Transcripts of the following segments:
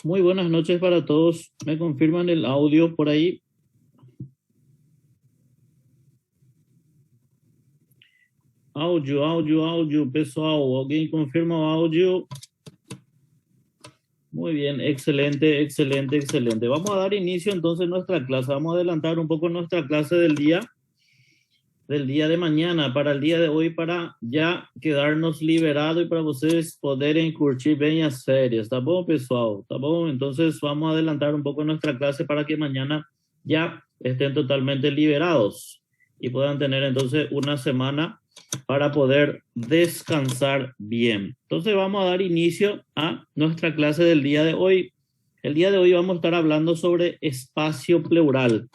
Muy buenas noches para todos. ¿Me confirman el audio por ahí? Áudio, pessoal. ¿Alguien confirma o áudio? Muy bien, excelente. Vamos a dar inicio entonces a nuestra clase. Vamos a adelantar un poco nuestra clase del día de mañana para el día de hoy, para ya quedarnos liberados y para ustedes poderem curtir bem as férias. Tá bom, pessoal? Tá bom? Entonces vamos a adelantar un poco nuestra clase para que mañana ya estén totalmente liberados y puedan tener entonces una semana para poder descansar bien. Entonces vamos a dar inicio a nuestra clase del día de hoy. El día de hoy vamos a estar hablando sobre espacio pleural.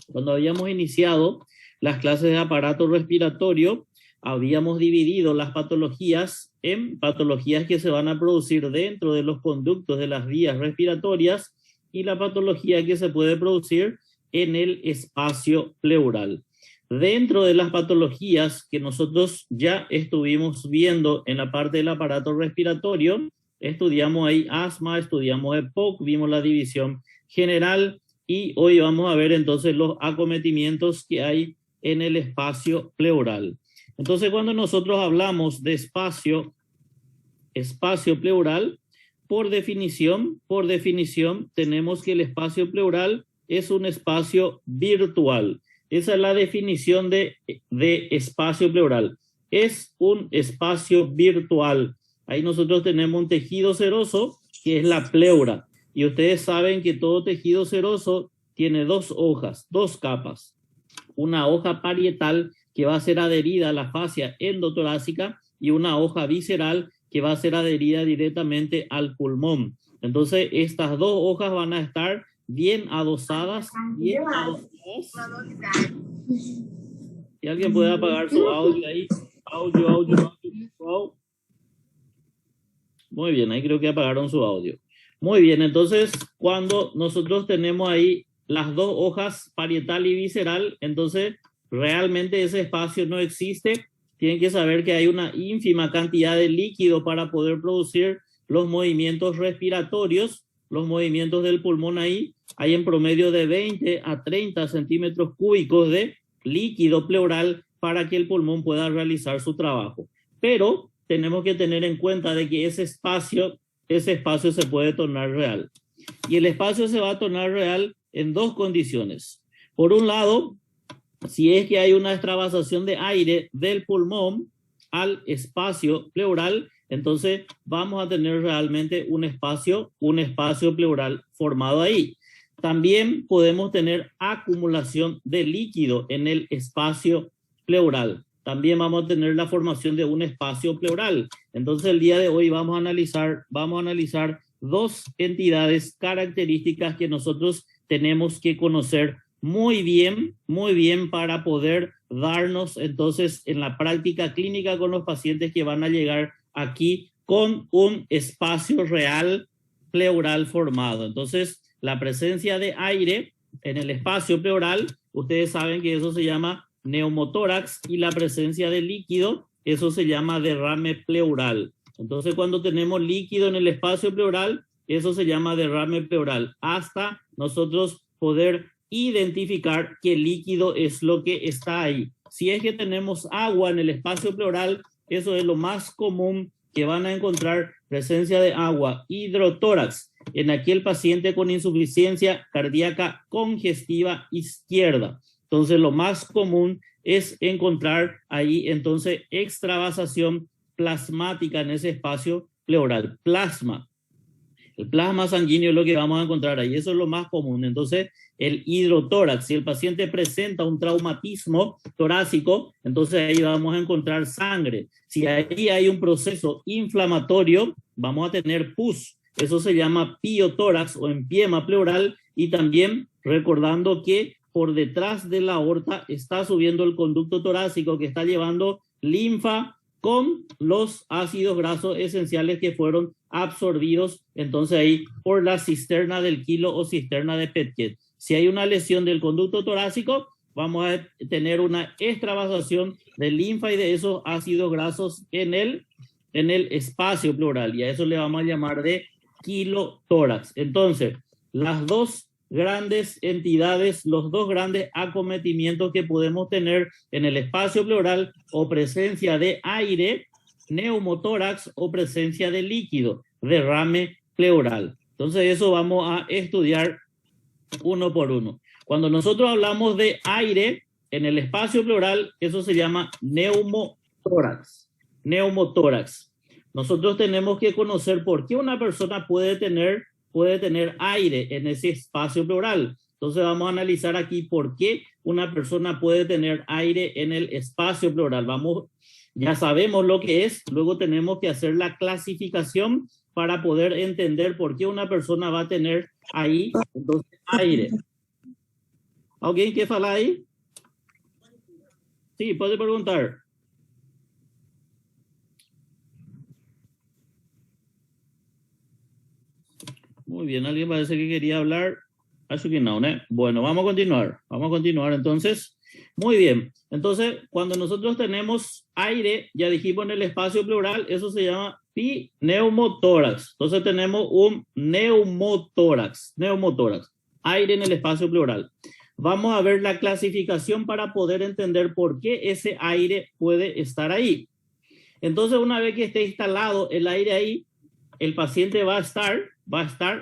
Cuando habíamos iniciado las clases de aparato respiratorio, habíamos dividido las patologías en patologías que se van a producir dentro de los conductos de las vías respiratorias y la patología que se puede producir en el espacio pleural. Dentro de las patologías que nosotros ya estuvimos viendo en la parte del aparato respiratorio, estudiamos ahí asma, estudiamos EPOC, vimos la división general y hoy vamos a ver entonces los acometimientos que hay en el espacio pleural. Entonces, cuando nosotros hablamos de espacio pleural, por definición, tenemos que el espacio pleural es un espacio virtual. Esa es la definición de espacio pleural. Es un espacio virtual. Ahí nosotros tenemos un tejido seroso, que es la pleura. Y ustedes saben que todo tejido seroso tiene dos hojas, dos capas. Una hoja parietal que va a ser adherida a la fascia endotorácica y una hoja visceral que va a ser adherida directamente al pulmón. Entonces, estas dos hojas van a estar bien adosadas. Si alguien puede apagar su audio ahí. Audio. Muy bien, ahí creo que apagaron su audio. Muy bien, entonces, cuando nosotros tenemos ahí las dos hojas parietal y visceral, entonces realmente ese espacio no existe. Tienen que saber que hay una ínfima cantidad de líquido para poder producir los movimientos respiratorios, los movimientos del pulmón ahí. Hay en promedio de 20 a 30 centímetros cúbicos de líquido pleural para que el pulmón pueda realizar su trabajo. Pero tenemos que tener en cuenta de que ese espacio se puede tornar real. Y el espacio se va a tornar real en dos condiciones. Por un lado, si es que hay una extravasación de aire del pulmón al espacio pleural, entonces vamos a tener realmente un espacio pleural formado ahí. También podemos tener acumulación de líquido en el espacio pleural. También vamos a tener la formación de un espacio pleural. Entonces el día de hoy vamos a analizar dos entidades características que nosotros tenemos que conocer muy bien para poder darnos entonces en la práctica clínica con los pacientes que van a llegar aquí con un espacio real pleural formado. Entonces, la presencia de aire en el espacio pleural, ustedes saben que eso se llama neumotórax, y la presencia de líquido, eso se llama derrame pleural. Entonces, cuando tenemos líquido en el espacio pleural, eso se llama derrame pleural, hasta nosotros poder identificar qué líquido es lo que está ahí. Si es que tenemos agua en el espacio pleural, eso es lo más común que van a encontrar, presencia de agua, hidrotórax, en aquel paciente con insuficiencia cardíaca congestiva izquierda. Entonces, lo más común es encontrar ahí, entonces, extravasación plasmática en ese espacio pleural. Plasma. El plasma sanguíneo es lo que vamos a encontrar ahí. Eso es lo más común. Entonces, el hidrotórax, si el paciente presenta un traumatismo torácico, entonces ahí vamos a encontrar sangre. Si ahí hay un proceso inflamatorio, vamos a tener pus. Eso se llama piotórax o empiema pleural. Y también recordando que por detrás de la aorta está subiendo el conducto torácico que está llevando linfa con los ácidos grasos esenciales que fueron absorbidos entonces ahí por la cisterna del kilo o cisterna de Petket. Si hay una lesión del conducto torácico, vamos a tener una extravasación de linfa y de esos ácidos grasos en el espacio pleural, y a eso le vamos a llamar de kilotórax. Entonces, las dos grandes entidades, los dos grandes acometimientos que podemos tener en el espacio pleural, o presencia de aire, neumotórax, o presencia de líquido, derrame pleural. Entonces eso vamos a estudiar uno por uno. Cuando nosotros hablamos de aire en el espacio pleural, eso se llama neumotórax. Neumotórax. Nosotros tenemos que conocer por qué una persona puede tener aire en ese espacio pleural. Entonces vamos a analizar aquí por qué una persona puede tener aire en el espacio pleural. Ya sabemos lo que es, luego tenemos que hacer la clasificación para poder entender por qué una persona va a tener ahí entonces aire. ¿Alguien quiere hablar ahí? Sí, puede preguntar. Muy bien, alguien parece que quería hablar. Bueno, vamos a continuar entonces. Muy bien, entonces cuando nosotros tenemos aire, ya dijimos en el espacio pleural, eso se llama pneumotórax. Entonces tenemos un neumotórax, aire en el espacio pleural. Vamos a ver la clasificación para poder entender por qué ese aire puede estar ahí. Entonces, una vez que esté instalado el aire ahí, el paciente va a estar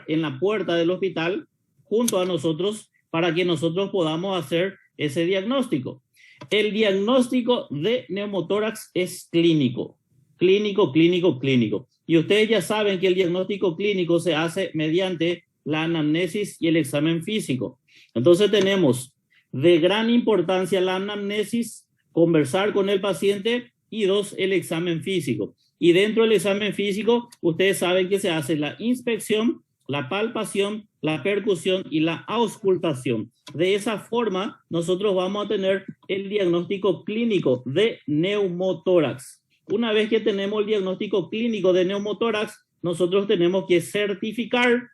en la puerta del hospital junto a nosotros para que nosotros podamos hacer ese diagnóstico. El diagnóstico de neumotórax es clínico. Y ustedes ya saben que el diagnóstico clínico se hace mediante la anamnesis y el examen físico. Entonces tenemos de gran importancia la anamnesis, conversar con el paciente, y 2, el examen físico. Y dentro del examen físico, ustedes saben que se hace la inspección, la palpación, la percusión y la auscultación. De esa forma, nosotros vamos a tener el diagnóstico clínico de neumotórax. Una vez que tenemos el diagnóstico clínico de neumotórax, nosotros tenemos que certificar.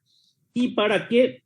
¿Y para qué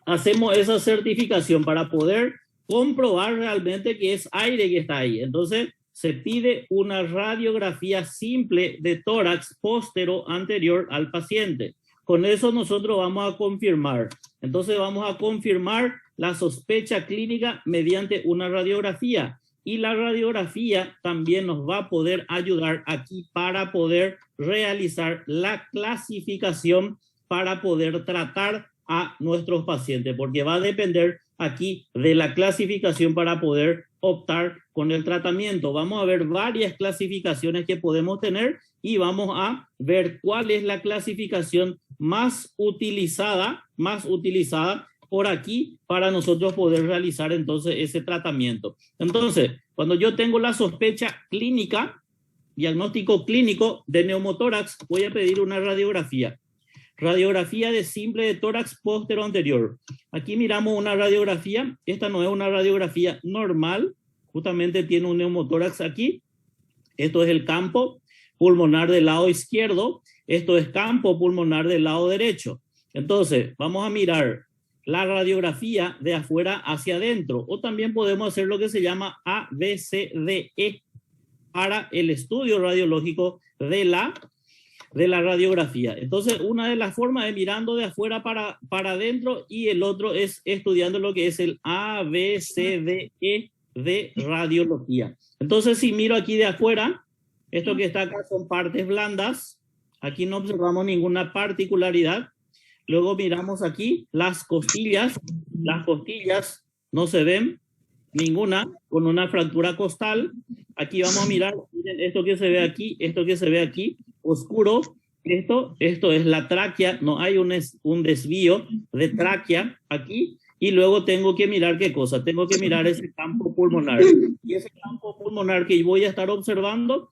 hacemos esa certificación? Para poder comprobar realmente que es aire que está ahí. Entonces, se pide una radiografía simple de tórax póstero anterior al paciente. Con eso nosotros vamos a confirmar. Entonces vamos a confirmar la sospecha clínica mediante una radiografía. Y la radiografía también nos va a poder ayudar aquí para poder realizar la clasificación para poder tratar a nuestros pacientes, porque va a depender aquí de la clasificación para poder optar con el tratamiento. Vamos a ver varias clasificaciones que podemos tener y vamos a ver cuál es la clasificación más utilizada por aquí para nosotros poder realizar entonces ese tratamiento. Entonces, cuando yo tengo la sospecha clínica, diagnóstico clínico de neumotórax, voy a pedir una radiografía. Radiografía de simple de tórax póstero anterior. Aquí miramos una radiografía. Esta no es una radiografía normal. Justamente tiene un neumotórax aquí. Esto es el campo pulmonar del lado izquierdo. Esto es campo pulmonar del lado derecho. Entonces, vamos a mirar la radiografía de afuera hacia adentro. O también podemos hacer lo que se llama ABCDE para el estudio radiológico de la radiografía. Entonces, una de las formas es mirando de afuera para adentro, y el otro es estudiando lo que es el ABCDE de radiología. Entonces, si miro aquí de afuera, esto que está acá son partes blandas. Aquí no observamos ninguna particularidad. Luego miramos aquí las costillas. Las costillas no se ven ninguna con una fractura costal. Aquí vamos a mirar, miren esto que se ve aquí, oscuro. Esto es la tráquea, no hay un desvío de tráquea aquí. Y luego tengo que mirar ¿qué cosa? Tengo que mirar ese campo pulmonar. Y ese campo pulmonar que voy a estar observando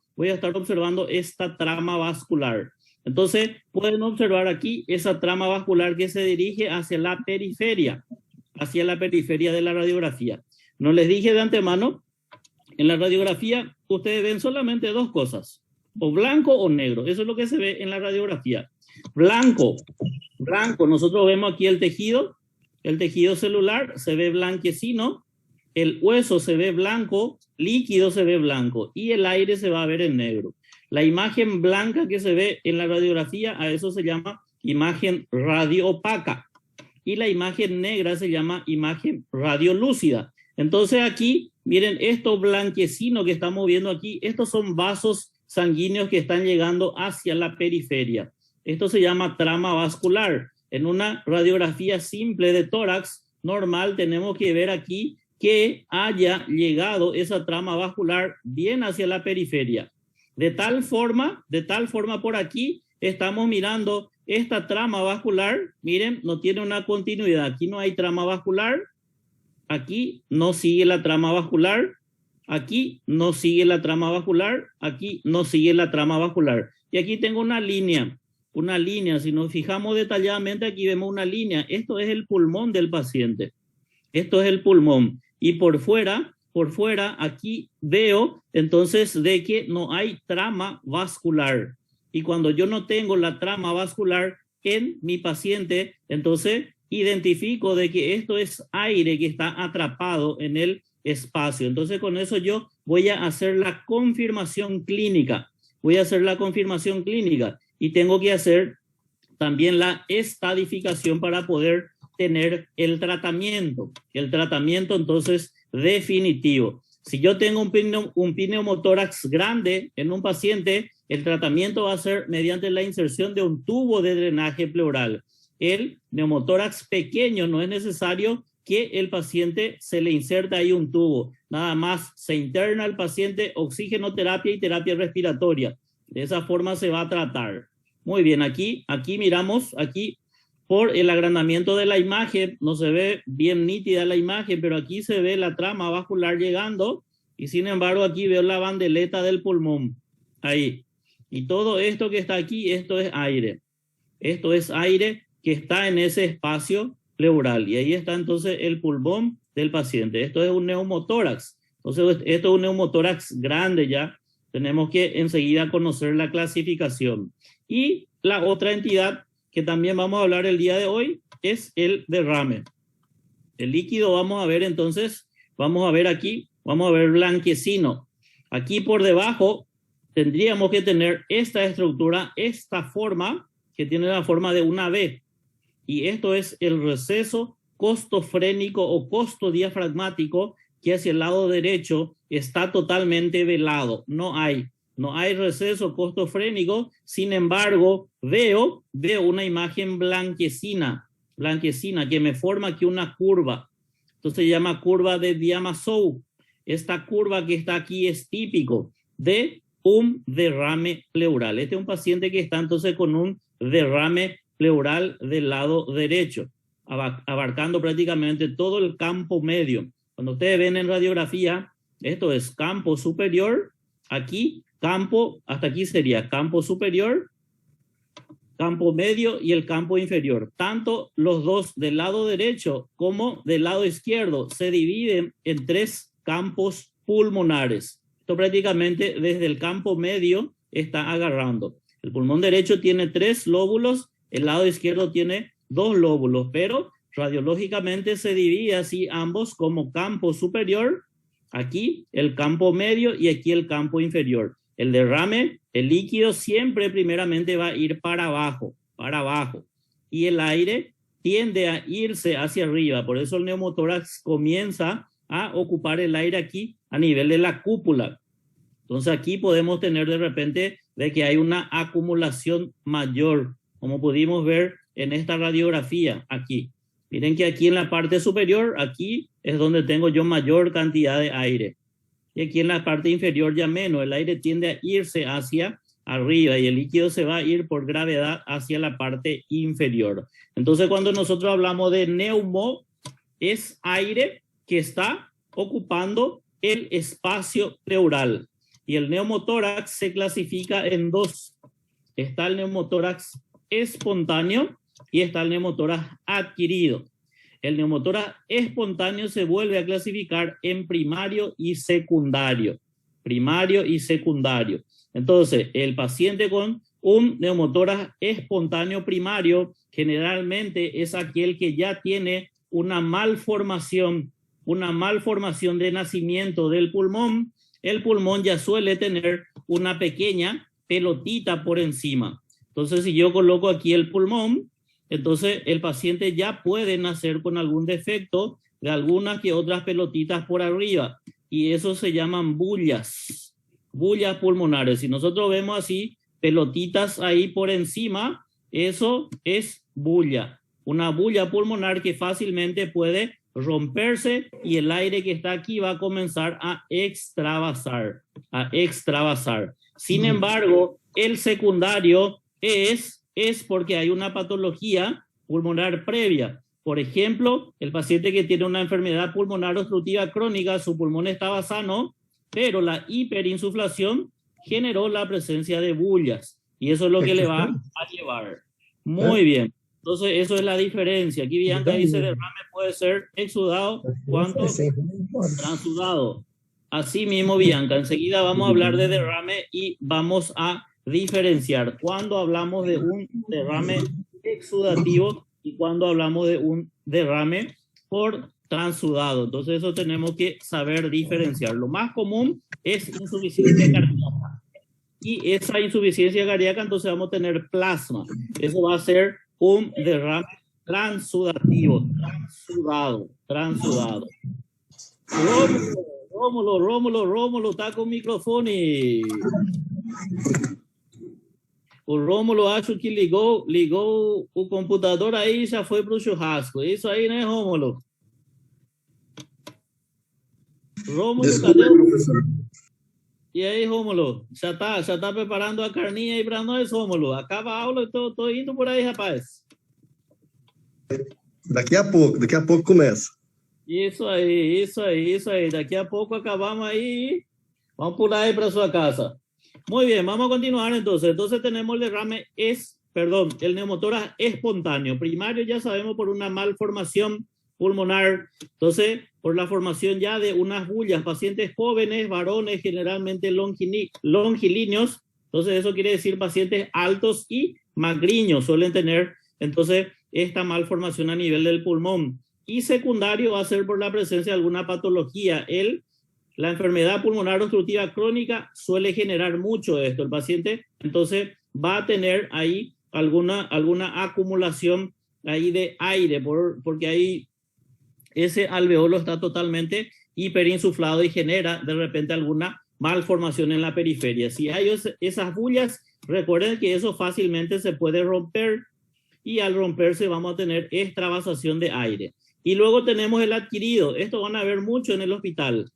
esta trama vascular. Entonces, pueden observar aquí esa trama vascular que se dirige hacia la periferia de la radiografía. No les dije de antemano, en la radiografía ustedes ven solamente dos cosas, o blanco o negro. Eso es lo que se ve en la radiografía. Blanco, nosotros vemos aquí el tejido celular se ve blanquecino, el hueso se ve blanco, líquido se ve blanco y el aire se va a ver en negro. La imagen blanca que se ve en la radiografía, a eso se llama imagen radioopaca. Y la imagen negra se llama imagen radiolúcida. Entonces aquí, miren, esto blanquecino que estamos viendo aquí, estos son vasos sanguíneos que están llegando hacia la periferia. Esto se llama trama vascular. En una radiografía simple de tórax normal tenemos que ver aquí que haya llegado esa trama vascular bien hacia la periferia. De tal forma por aquí estamos mirando esta trama vascular, miren, no tiene una continuidad. Aquí no hay trama vascular, aquí no sigue la trama vascular, aquí no sigue la trama vascular, aquí no sigue la trama vascular. Y aquí tengo una línea, si nos fijamos detalladamente aquí vemos una línea. Esto es el pulmón del paciente, esto es el pulmón. Y por fuera aquí veo entonces de que no hay trama vascular. Y cuando yo no tengo la trama vascular en mi paciente, entonces identifico de que esto es aire que está atrapado en el espacio. Entonces con eso yo voy a hacer la confirmación clínica. Y tengo que hacer también la estadificación para poder tener el tratamiento entonces definitivo. Si yo tengo un pneumotórax grande en un paciente, el tratamiento va a ser mediante la inserción de un tubo de drenaje pleural. El neumotórax pequeño no es necesario que el paciente se le inserte ahí un tubo. Nada más se interna al paciente, oxigenoterapia y terapia respiratoria. De esa forma se va a tratar. Muy bien, aquí miramos, aquí por el agrandamiento de la imagen, no se ve bien nítida la imagen, pero aquí se ve la trama vascular llegando y sin embargo aquí veo la bandeleta del pulmón, ahí. Y todo esto que está aquí, esto es aire. Esto es aire que está en ese espacio pleural y ahí está entonces el pulmón del paciente. Esto es un neumotórax. Entonces esto es un neumotórax grande ya. Tenemos que enseguida conocer la clasificación. Y la otra entidad que también vamos a hablar el día de hoy es el derrame. El líquido vamos a ver entonces, vamos a ver aquí, vamos a ver blanquecino. Aquí por debajo tendríamos que tener esta estructura, esta forma, que tiene la forma de una V. Y esto es el receso costofrénico o costodiafragmático que hacia el lado derecho está totalmente velado. No hay receso costofrénico, sin embargo, veo una imagen blanquecina que me forma aquí una curva. Entonces se llama curva de Diamazou. Esta curva que está aquí es típico de un derrame pleural. Este es un paciente que está entonces con un derrame pleural del lado derecho, abarcando prácticamente todo el campo medio. Cuando ustedes ven en radiografía, esto es campo superior, aquí campo, hasta aquí sería campo superior, campo medio y el campo inferior. Tanto los dos del lado derecho como del lado izquierdo se dividen en tres campos pulmonares. Esto prácticamente desde el campo medio está agarrando. El pulmón derecho tiene 3 lóbulos, el lado izquierdo tiene 2 lóbulos, pero radiológicamente se divide así ambos como campo superior, aquí el campo medio y aquí el campo inferior. El derrame, el líquido siempre primeramente va a ir para abajo, y el aire tiende a irse hacia arriba, por eso el neumotórax comienza a ocupar el aire aquí a nivel de la cúpula. Entonces aquí podemos tener de repente de que hay una acumulación mayor, como pudimos ver en esta radiografía aquí. Miren que aquí en la parte superior, aquí es donde tengo yo mayor cantidad de aire. Y aquí en la parte inferior ya menos, el aire tiende a irse hacia arriba y el líquido se va a ir por gravedad hacia la parte inferior. Entonces cuando nosotros hablamos de neumo, es aire que está ocupando el espacio pleural. Y el neumotórax se clasifica en 2. Está el neumotórax espontáneo y está el neumotórax adquirido. El neumotórax espontáneo se vuelve a clasificar en primario y secundario. Entonces, el paciente con un neumotórax espontáneo primario generalmente es aquel que ya tiene una malformación de nacimiento del pulmón. El pulmón ya suele tener una pequeña pelotita por encima. Entonces, si yo coloco aquí el pulmón, entonces el paciente ya puede nacer con algún defecto de algunas que otras pelotitas por arriba. Y eso se llaman bullas, bullas pulmonares. Si nosotros vemos así, pelotitas ahí por encima, eso es bulla. Una bulla pulmonar que fácilmente puede romperse y el aire que está aquí va a comenzar a extravasar, a extravasar. Sin embargo, el secundario es porque hay una patología pulmonar previa. Por ejemplo, el paciente que tiene una enfermedad pulmonar obstructiva crónica, su pulmón estaba sano, pero la hiperinsuflación generó la presencia de bullas y eso es lo que le va a llevar. Muy bien. Entonces, eso es la diferencia. Aquí Bianca dice derrame puede ser exudado, ¿cuánto? Transudado. Así mismo, Bianca. Enseguida vamos a hablar de derrame y vamos a diferenciar cuando hablamos de un derrame exudativo y cuando hablamos de un derrame por transudado. Entonces, eso tenemos que saber diferenciar. Lo más común es insuficiencia cardíaca. Y esa insuficiencia cardíaca, entonces vamos a tener plasma. Eso va a ser un derrame transudativo, transudado. Rómulo, está con micrófono. O Rômulo acho que ligou o computador aí e já foi para o churrasco. Isso aí, né, Rômulo? Rômulo, cadê o... E aí, Rômulo? Já tá preparando a carninha aí para nós, Rômulo? Acaba a aula, eu tô indo por aí, rapaz. Daqui a pouco começa. Isso aí. Daqui a pouco acabamos aí e vamos pular aí para sua casa. Muy bien, vamos a continuar entonces. Entonces tenemos el derrame el neumotórax espontáneo. Primario ya sabemos por una malformación pulmonar. Entonces, por la formación ya de unas bullas, pacientes jóvenes, varones, generalmente longilíneos. Entonces, eso quiere decir pacientes altos y magriños suelen tener, entonces, esta malformación a nivel del pulmón. Y secundario va a ser por la presencia de alguna patología. La enfermedad pulmonar obstructiva crónica suele generar mucho esto. El paciente, entonces, va a tener ahí alguna acumulación ahí de aire, porque ahí ese alveolo está totalmente hiperinsuflado y genera de repente alguna malformación en la periferia. Si hay esas bullas, recuerden que eso fácilmente se puede romper y al romperse vamos a tener extravasación de aire. Y luego tenemos el adquirido. Esto van a ver mucho en el hospital.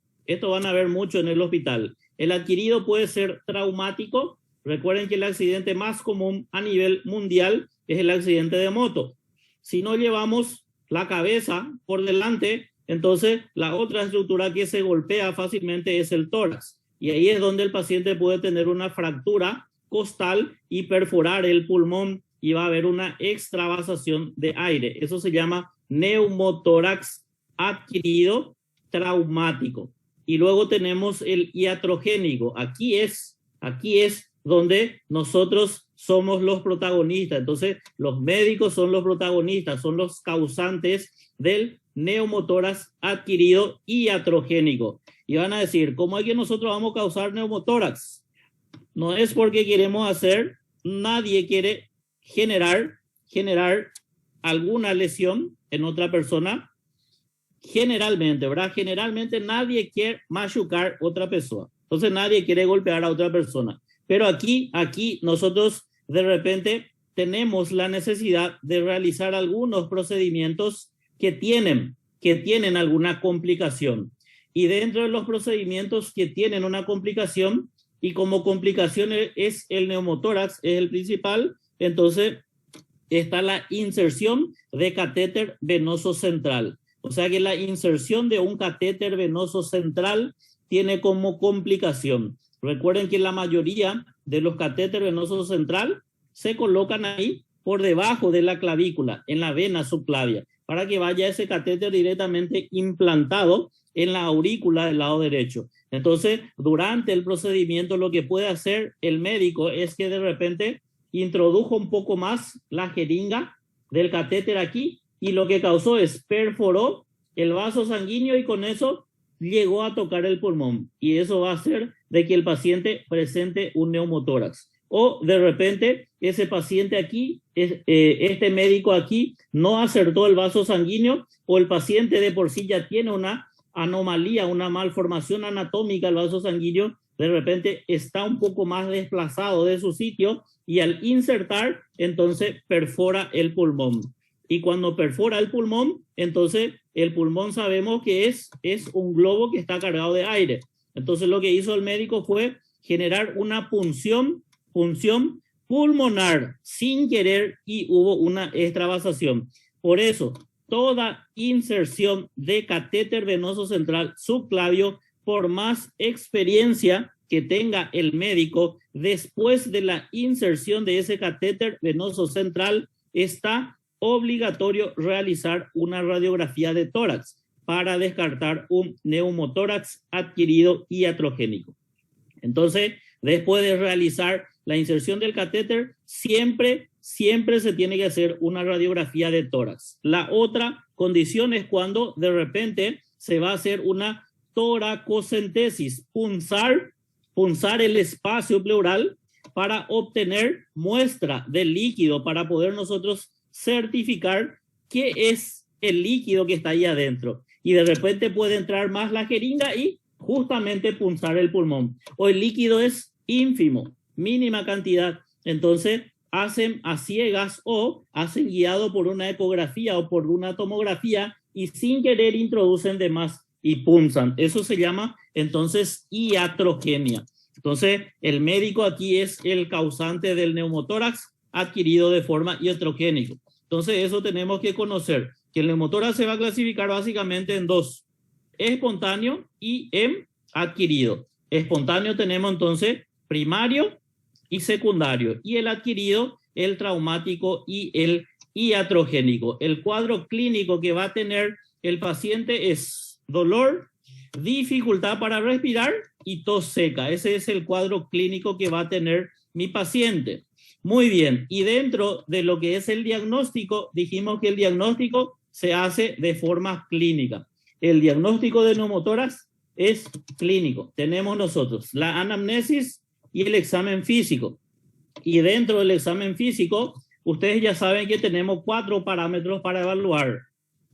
El adquirido puede ser traumático. Recuerden que el accidente más común a nivel mundial es el accidente de moto. Si no llevamos la cabeza por delante, entonces la otra estructura que se golpea fácilmente es el tórax. Y ahí es donde el paciente puede tener una fractura costal y perforar el pulmón y va a haber una extravasación de aire. Eso se llama neumotórax adquirido traumático. Y luego tenemos el iatrogénico. Aquí es donde nosotros somos los protagonistas. Entonces, los médicos son los protagonistas, son los causantes del neumotórax adquirido iatrogénico. Y van a decir, ¿cómo es que nosotros vamos a causar neumotórax? No es porque queremos hacer, nadie quiere generar alguna lesión en otra persona. Generalmente, ¿verdad? Generalmente nadie quiere machucar a otra persona. Entonces nadie quiere golpear a otra persona. Pero aquí nosotros de repente tenemos la necesidad de realizar algunos procedimientos que tienen alguna complicación. Y dentro de los procedimientos que tienen una complicación, y como complicación es el neumotórax, es el principal, entonces está la inserción de catéter venoso central. O sea que la inserción de un catéter venoso central tiene como complicación. Recuerden que la mayoría de los catéteres venosos central se colocan ahí por debajo de la clavícula, en la vena subclavia, para que vaya ese catéter directamente implantado en la aurícula del lado derecho. Entonces, durante el procedimiento, lo que puede hacer el médico es que de repente introdujo un poco más la jeringa del catéter aquí y lo que causó es perforó el vaso sanguíneo y con eso llegó a tocar el pulmón y eso va a hacer de que el paciente presente un neumotórax. o de repente ese paciente aquí, este médico aquí no acertó el vaso sanguíneo, o el paciente de por sí ya tiene una anomalía, una malformación anatómica del vaso sanguíneo, de repente está un poco más desplazado de su sitio y al insertar, entonces perfora el pulmón. Y cuando perfora el pulmón, entonces el pulmón sabemos que es un globo que está cargado de aire. Entonces lo que hizo el médico fue generar una punción pulmonar sin querer y hubo una extravasación. Por eso, toda inserción de catéter venoso central subclavio, por más experiencia que tenga el médico, después de la inserción de ese catéter venoso central, está obligatorio realizar una radiografía de tórax para descartar un neumotórax adquirido iatrogénico. Entonces, después de realizar la inserción del catéter, siempre se tiene que hacer una radiografía de tórax. La otra condición es cuando de repente se va a hacer una toracocentesis, punzar el espacio pleural para obtener muestra del líquido, para poder nosotros certificar qué es el líquido que está ahí adentro. Y de repente puede entrar más la jeringa y justamente punzar el pulmón. O el líquido es ínfimo, mínima cantidad. Entonces hacen a ciegas o hacen guiado por una ecografía o por una tomografía y sin querer introducen de más y punzan. Eso se llama entonces iatrogenia. Entonces el médico aquí es el causante del neumotórax adquirido de forma iatrogénica. Entonces eso tenemos que conocer, que el neumotórax se va a clasificar básicamente en dos: espontáneo y adquirido. Espontáneo tenemos entonces primario y secundario, y el adquirido, el traumático y el iatrogénico. El cuadro clínico que va a tener el paciente es dolor, dificultad para respirar y tos seca. Ese es el cuadro clínico que va a tener mi paciente. Muy bien, y dentro de lo que es el diagnóstico, dijimos que el diagnóstico se hace de forma clínica. El diagnóstico de neumotórax es clínico. Tenemos nosotros la anamnesis y el examen físico. Y dentro del examen físico, ustedes ya saben que tenemos 4 parámetros para evaluar: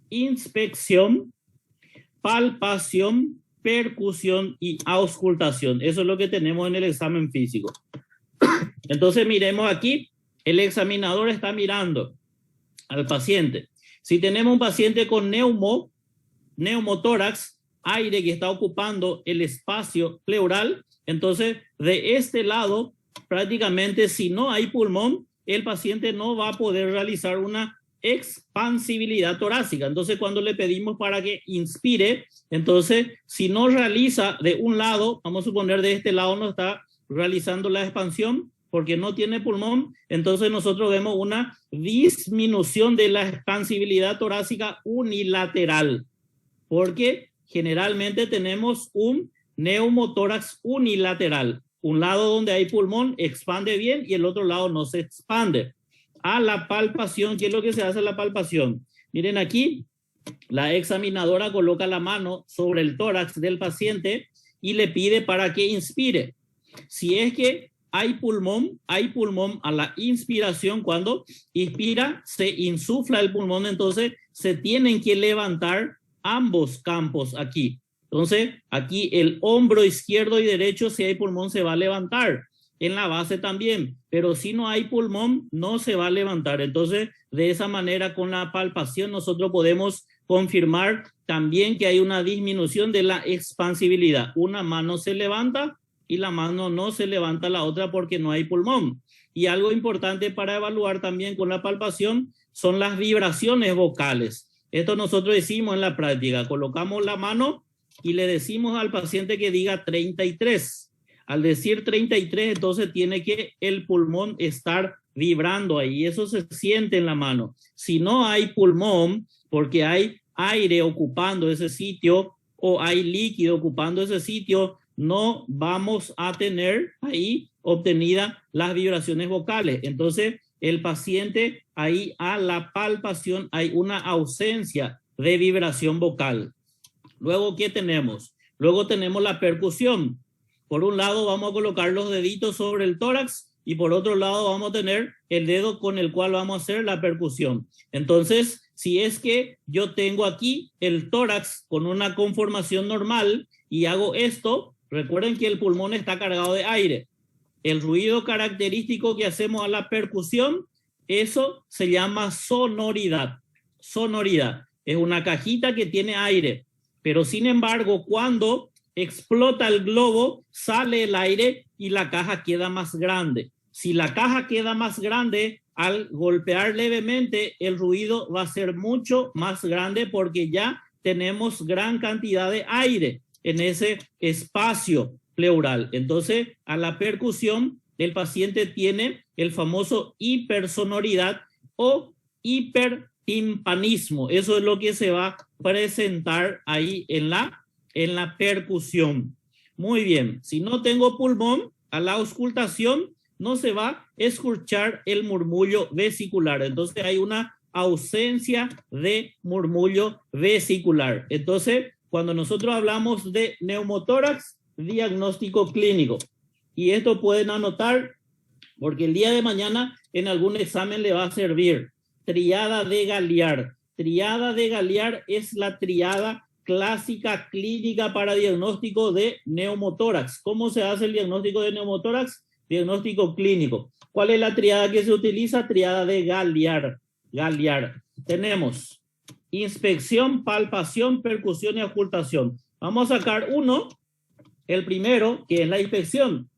inspección, palpación, percusión y auscultación. Eso es lo que tenemos en el examen físico. Entonces miremos aquí, el examinador está mirando al paciente. Si tenemos un paciente con neumotórax, aire que está ocupando el espacio pleural, entonces de este lado prácticamente, si no hay pulmón, el paciente no va a poder realizar una expansibilidad torácica. Entonces cuando le pedimos para que inspire, entonces si no realiza de un lado, vamos a suponer de este lado no está realizando la expansión porque no tiene pulmón, entonces nosotros vemos una disminución de la expansibilidad torácica unilateral, porque generalmente tenemos un neumotórax unilateral. Un lado donde hay pulmón expande bien y el otro lado no se expande. A la palpación, ¿qué es lo que se hace a la palpación? Miren aquí, la examinadora coloca la mano sobre el tórax del paciente y le pide para que inspire. Si es que hay pulmón a la inspiración. Cuando inspira, se insufla el pulmón, entonces se tienen que levantar ambos campos aquí. Entonces, aquí el hombro izquierdo y derecho, si hay pulmón, se va a levantar. En la base también, pero si no hay pulmón, no se va a levantar. Entonces, de esa manera, con la palpación, nosotros podemos confirmar también que hay una disminución de la expansibilidad. Una mano se levanta y la mano no se levanta la otra porque no hay pulmón. Y algo importante para evaluar también con la palpación son las vibraciones vocales. Esto nosotros decimos en la práctica, colocamos la mano y le decimos al paciente que diga 33. Al decir 33, entonces tiene que el pulmón estar vibrando ahí. Eso se siente en la mano. Si no hay pulmón, porque hay aire ocupando ese sitio o hay líquido ocupando ese sitio, no vamos a tener ahí obtenidas las vibraciones vocales. Entonces, el paciente ahí a la palpación hay una ausencia de vibración vocal. Luego, ¿qué tenemos? Luego tenemos la percusión. Por un lado, vamos a colocar los deditos sobre el tórax y por otro lado vamos a tener el dedo con el cual vamos a hacer la percusión. Entonces, si es que yo tengo aquí el tórax con una conformación normal y hago esto, recuerden que el pulmón está cargado de aire. El ruido característico que hacemos a la percusión, eso se llama sonoridad. Sonoridad. Es una cajita que tiene aire, pero sin embargo, cuando explota el globo, sale el aire y la caja queda más grande. Si la caja queda más grande, al golpear levemente, el ruido va a ser mucho más grande porque ya tenemos gran cantidad de aire en ese espacio pleural. Entonces, a la percusión, el paciente tiene el famoso hipersonoridad o hipertimpanismo. Eso es lo que se va a presentar ahí en la percusión. Muy bien, si no tengo pulmón, a la auscultación no se va a escuchar el murmullo vesicular. Entonces hay una ausencia de murmullo vesicular. Entonces, cuando nosotros hablamos de neumotórax, diagnóstico clínico. Y esto pueden anotar porque el día de mañana en algún examen le va a servir. Triada de Galliard. Triada de Galliard es la triada clásica clínica para diagnóstico de neumotórax. ¿Cómo se hace el diagnóstico de neumotórax? Diagnóstico clínico. ¿Cuál es la triada que se utiliza? Triada de Galliard. Galliard. Tenemos inspección, palpación, percusión y auscultación. Vamos a sacar uno, el primero, que es la inspección.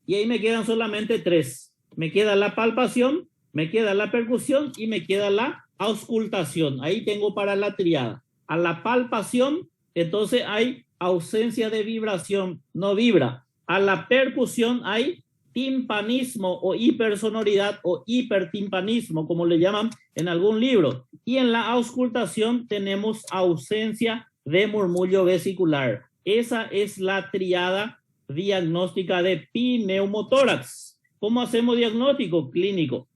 Y ahí me quedan solamente tres. Me queda la palpación, me queda la percusión y me queda la auscultación. Ahí tengo para la triada. A la palpación, entonces hay ausencia de vibración, no vibra. A la percusión hay timpanismo o hipersonoridad o hipertimpanismo, como le llaman en algún libro. Y en la auscultación tenemos ausencia de murmullo vesicular. Esa es la triada diagnóstica de pneumotórax. ¿Cómo hacemos diagnóstico clínico?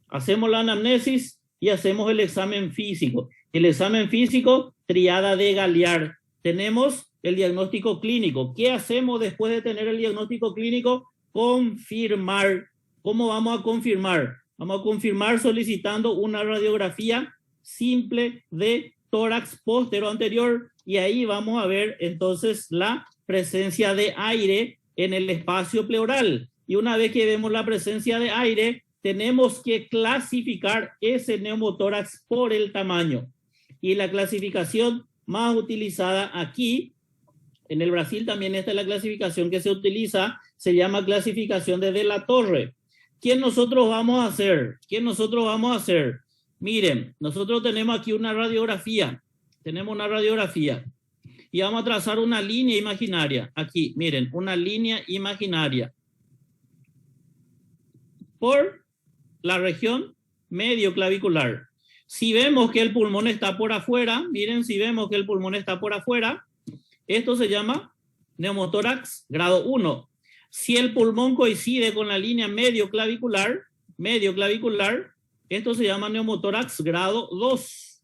Hacemos la anamnesis y hacemos el examen físico. El examen físico, triada de Galliard. Tenemos el diagnóstico clínico. ¿Qué hacemos después de tener el diagnóstico clínico? Confirmar. ¿Cómo vamos a confirmar? Vamos a confirmar solicitando una radiografía simple de tórax póstero anterior y ahí vamos a ver entonces la presencia de aire en el espacio pleural. Y una vez que vemos la presencia de aire, tenemos que clasificar ese neumotórax por el tamaño. Y la clasificación más utilizada aquí, en el Brasil también esta es la clasificación que se utiliza, se llama clasificación de la Torre. ¿Qué nosotros vamos a hacer? ¿Qué nosotros vamos a hacer? Miren, nosotros tenemos aquí una radiografía. Tenemos una radiografía. Y vamos a trazar una línea imaginaria. Aquí, miren, una línea imaginaria. Por la región medioclavicular. Si vemos que el pulmón está por afuera, miren, si vemos que el pulmón está por afuera, esto se llama neumotórax grado 1. Si el pulmón coincide con la línea medioclavicular, esto se llama neumotórax grado 2.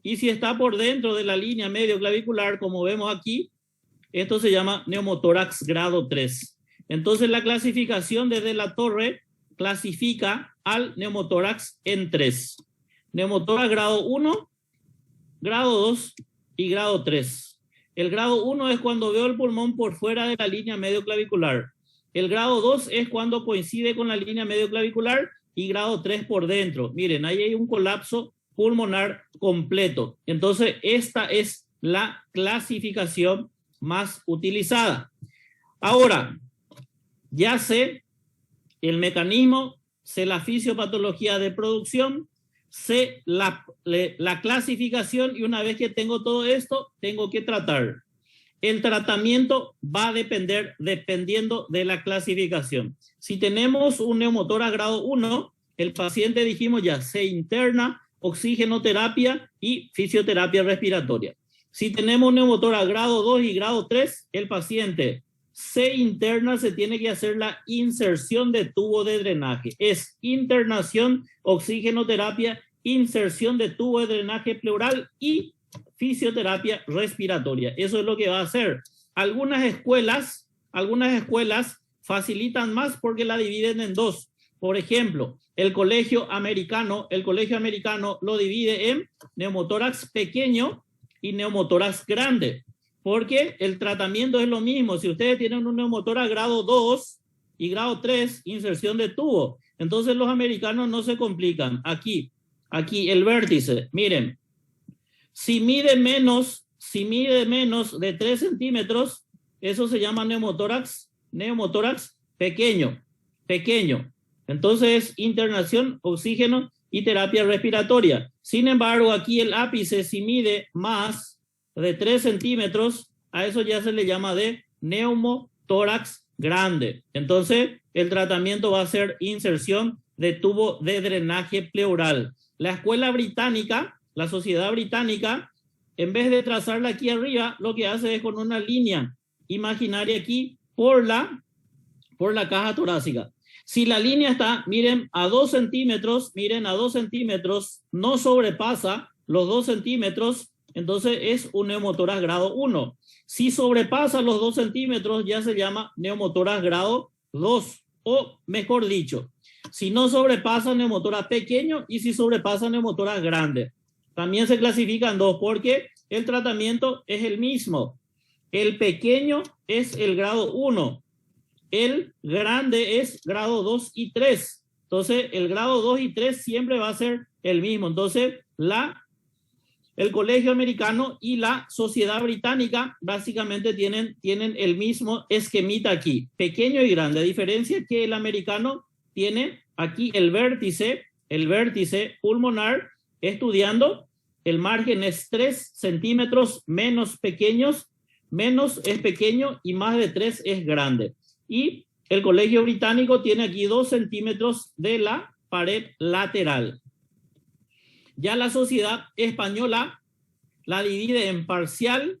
Y si está por dentro de la línea medioclavicular, como vemos aquí, esto se llama neumotórax grado 3. Entonces la clasificación desde la Torre clasifica al neumotórax en 3. Neumotórax grado 1, grado 2 y grado 3. El grado 1 es cuando veo el pulmón por fuera de la línea medioclavicular. El grado 2 es cuando coincide con la línea medioclavicular y grado 3 por dentro. Miren, ahí hay un colapso pulmonar completo. Entonces, esta es la clasificación más utilizada. Ahora, ya sé el mecanismo, sé la fisiopatología de producción, sé la clasificación y una vez que tengo todo esto, tengo que tratar. El tratamiento va a depender dependiendo de la clasificación. Si tenemos un neumotórax grado 1, el paciente, dijimos ya, se interna, oxigenoterapia y fisioterapia respiratoria. Si tenemos un neumotórax grado 2 y grado 3, el paciente se interna, se tiene que hacer la inserción de tubo de drenaje. Es internación, oxigenoterapia, inserción de tubo de drenaje pleural y fisioterapia respiratoria. Eso es lo que va a hacer. Algunas escuelas facilitan más porque la dividen en dos. Por ejemplo, el colegio americano lo divide en neumotórax pequeño y neumotórax grande, porque el tratamiento es lo mismo. Si ustedes tienen un neumotórax grado 2 y grado 3, inserción de tubo, entonces los americanos no se complican. Aquí el vértice, miren, si mide menos de 3 centímetros, eso se llama neumotórax pequeño. Entonces, internación, oxígeno y terapia respiratoria. Sin embargo, aquí el ápice, si mide más de 3 centímetros, a eso ya se le llama de neumotórax grande. Entonces, el tratamiento va a ser inserción de tubo de drenaje pleural. La escuela británica, la sociedad británica, en vez de trazarla aquí arriba, lo que hace es con una línea imaginaria aquí por la caja torácica. Si la línea está, miren, a 2 centímetros, no sobrepasa los 2 centímetros, entonces es un neumotórax grado 1. Si sobrepasa los 2 centímetros, ya se llama neumotórax grado 2, o mejor dicho, si no sobrepasa neumotórax pequeño y si sobrepasa neumotórax grande. También se clasifican dos porque el tratamiento es el mismo. El pequeño es el grado 1. El grande es grado 2 y 3. Entonces, el grado 2 y 3 siempre va a ser el mismo. Entonces, el colegio americano y la sociedad británica básicamente tienen el mismo esquemita aquí, pequeño y grande. A diferencia que el americano tiene aquí el vértice pulmonar, estudiando, el margen es 3 centímetros menos pequeños, menos es pequeño y más de 3 es grande. Y el colegio británico tiene aquí 2 centímetros de la pared lateral. Ya la sociedad española la divide en parcial,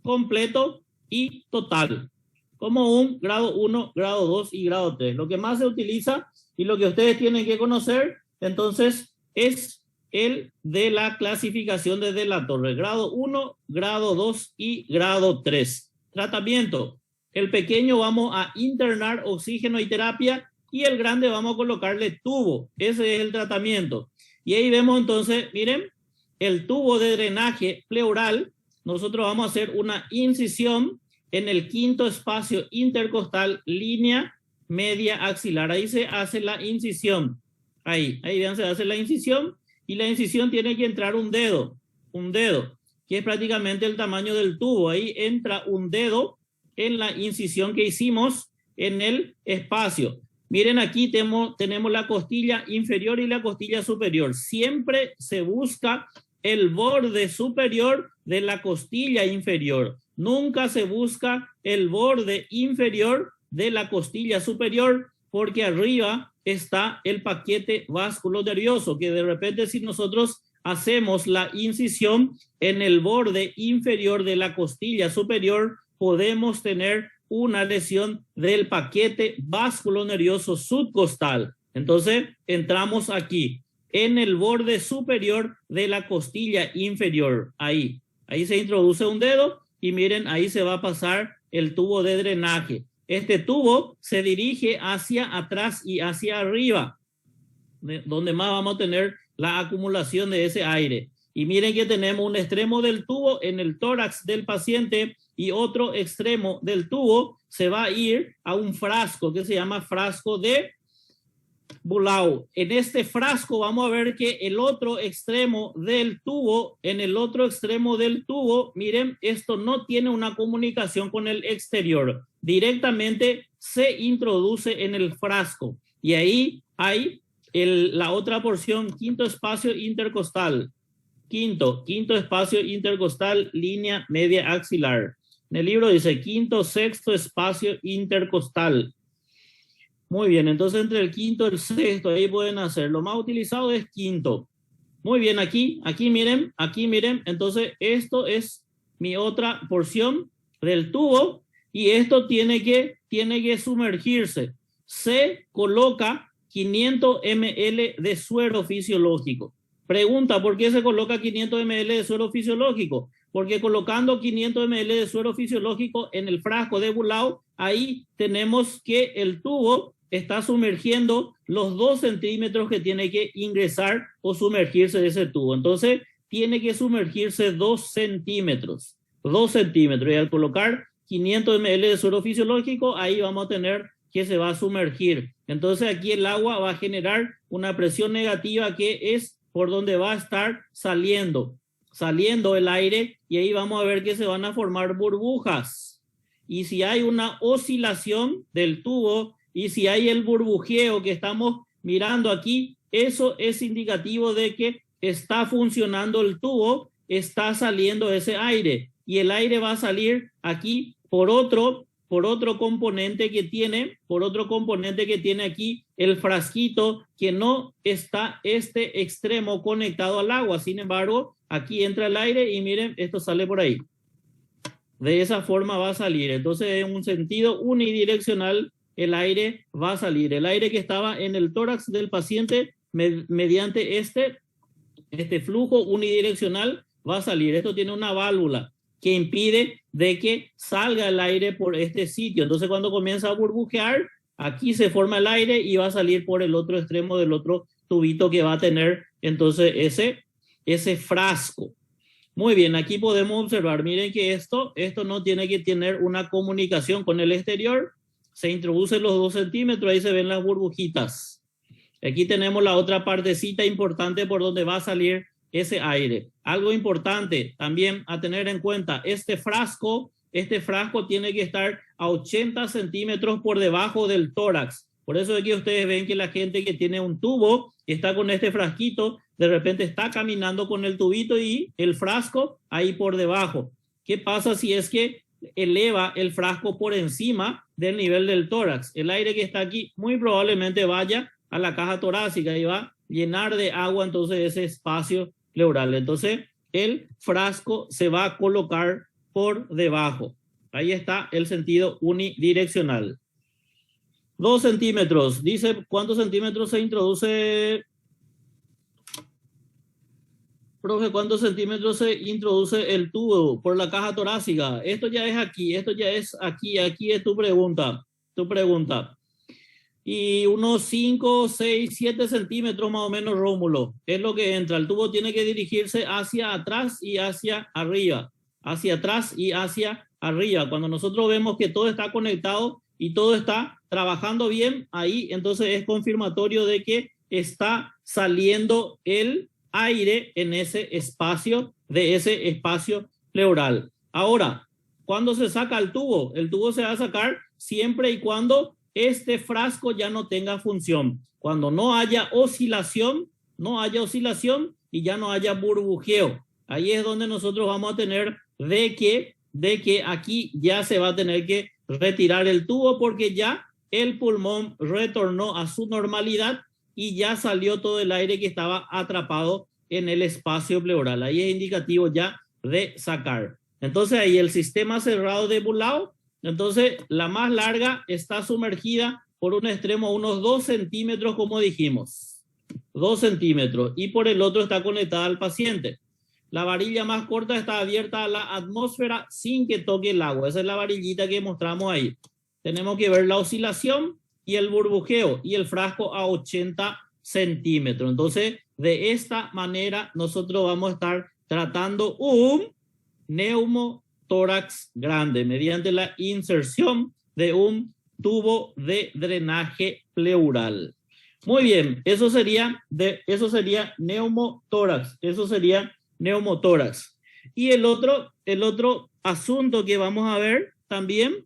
completo y total, como un grado 1, grado 2 y grado 3. Lo que más se utiliza y lo que ustedes tienen que conocer, entonces, es el de la clasificación desde la torre. Grado 1, grado 2 y grado 3. Tratamiento. El pequeño vamos a internar oxígeno y terapia y el grande vamos a colocarle tubo. Ese es el tratamiento. Y ahí vemos entonces, miren, el tubo de drenaje pleural. Nosotros vamos a hacer una incisión en el quinto espacio intercostal, línea media axilar. Ahí se hace la incisión. Ahí vean, se hace la incisión y la incisión tiene que entrar un dedo, que es prácticamente el tamaño del tubo. Ahí entra un dedo en la incisión que hicimos en el espacio. Miren, aquí tenemos la costilla inferior y la costilla superior. Siempre se busca el borde superior de la costilla inferior. Nunca se busca el borde inferior de la costilla superior, porque arriba está el paquete vasculonervioso, que de repente si nosotros hacemos la incisión en el borde inferior de la costilla superior, podemos tener una lesión del paquete vasculonervioso subcostal. Entonces, entramos aquí, en el borde superior de la costilla inferior. Ahí se introduce un dedo y miren, ahí se va a pasar el tubo de drenaje. Este tubo se dirige hacia atrás y hacia arriba, donde más vamos a tener la acumulación de ese aire. Y miren que tenemos un extremo del tubo en el tórax del paciente y otro extremo del tubo se va a ir a un frasco que se llama frasco de Bulau. En este frasco vamos a ver que el otro extremo del tubo, miren, esto no tiene una comunicación con el exterior. Directamente se introduce en el frasco y ahí hay la otra porción, quinto espacio intercostal. Quinto espacio intercostal, línea media axilar. En el libro dice quinto, sexto espacio intercostal. Muy bien, entonces entre el quinto y el sexto, ahí pueden hacer. Lo más utilizado es quinto. Muy bien, aquí miren, entonces esto es mi otra porción del tubo y esto tiene que sumergirse. Se coloca 500 ml de suero fisiológico. Pregunta, ¿por qué se coloca 500 ml de suero fisiológico? Porque colocando 500 ml de suero fisiológico en el frasco de Bulao, ahí tenemos que el tubo está sumergiendo los 2 centímetros que tiene que ingresar o sumergirse de ese tubo. Entonces, tiene que sumergirse 2 centímetros. 2 centímetros. Y al colocar 500 ml de suero fisiológico, ahí vamos a tener que se va a sumergir. Entonces, aquí el agua va a generar una presión negativa que es por donde va a estar saliendo el aire, y ahí vamos a ver que se van a formar burbujas. Y si hay una oscilación del tubo y si hay el burbujeo que estamos mirando aquí, eso es indicativo de que está funcionando el tubo, está saliendo ese aire, y el aire va a salir aquí por otro componente que tiene, aquí el frasquito, que no está este extremo conectado al agua. Sin embargo, aquí entra el aire y miren, esto sale por ahí. De esa forma va a salir. Entonces, en un sentido unidireccional, el aire va a salir. El aire que estaba en el tórax del paciente, mediante este flujo unidireccional, va a salir. Esto tiene una válvula que impide de que salga el aire por este sitio. Entonces, cuando comienza a burbujear, aquí se forma el aire y va a salir por el otro extremo del otro tubito que va a tener entonces ese frasco. Muy bien, aquí podemos observar, miren que esto no tiene que tener una comunicación con el exterior. Se introducen los 2 centímetros, ahí se ven las burbujitas. Aquí tenemos la otra partecita importante por donde va a salir ese aire. Algo importante también a tener en cuenta, este frasco tiene que estar a 80 centímetros por debajo del tórax. Por eso aquí ustedes ven que la gente que tiene un tubo y está con este frasquito, de repente está caminando con el tubito y el frasco ahí por debajo. ¿Qué pasa si es que eleva el frasco por encima del nivel del tórax? El aire que está aquí muy probablemente vaya a la caja torácica y va a llenar de agua entonces ese espacio pleural. Entonces el frasco se va a colocar por debajo. Ahí está el sentido unidireccional. 2 centímetros. Dice, ¿cuántos centímetros se introduce? Profe, ¿cuántos centímetros se introduce el tubo por la caja torácica? Esto ya es aquí, aquí es tu pregunta. Y unos 5, 6, 7 centímetros más o menos, Rómulo, es lo que entra. El tubo tiene que dirigirse hacia atrás y hacia arriba. Hacia atrás y hacia arriba. Cuando nosotros vemos que todo está conectado y todo está trabajando bien, ahí entonces es confirmatorio de que está saliendo el aire en ese espacio, de ese espacio pleural. Ahora, ¿cuándo se saca el tubo? El tubo se va a sacar siempre y cuando este frasco ya no tenga función. Cuando no haya oscilación y ya no haya burbujeo. Ahí es donde nosotros vamos a tener de que aquí ya se va a tener que retirar el tubo, porque ya el pulmón retornó a su normalidad y ya salió todo el aire que estaba atrapado en el espacio pleural. Ahí es indicativo ya de sacar. Entonces ahí el sistema cerrado de Bulao, entonces la más larga está sumergida por un extremo unos 2 centímetros, como dijimos. 2 centímetros. Y por el otro está conectada al paciente. La varilla más corta está abierta a la atmósfera sin que toque el agua. Esa es la varillita que mostramos ahí. Tenemos que ver la oscilación y el burbujeo y el frasco a 80 centímetros. Entonces, de esta manera nosotros vamos a estar tratando un neumotórax grande mediante la inserción de un tubo de drenaje pleural. Muy bien, eso sería neumotórax. Y el otro asunto que vamos a ver también,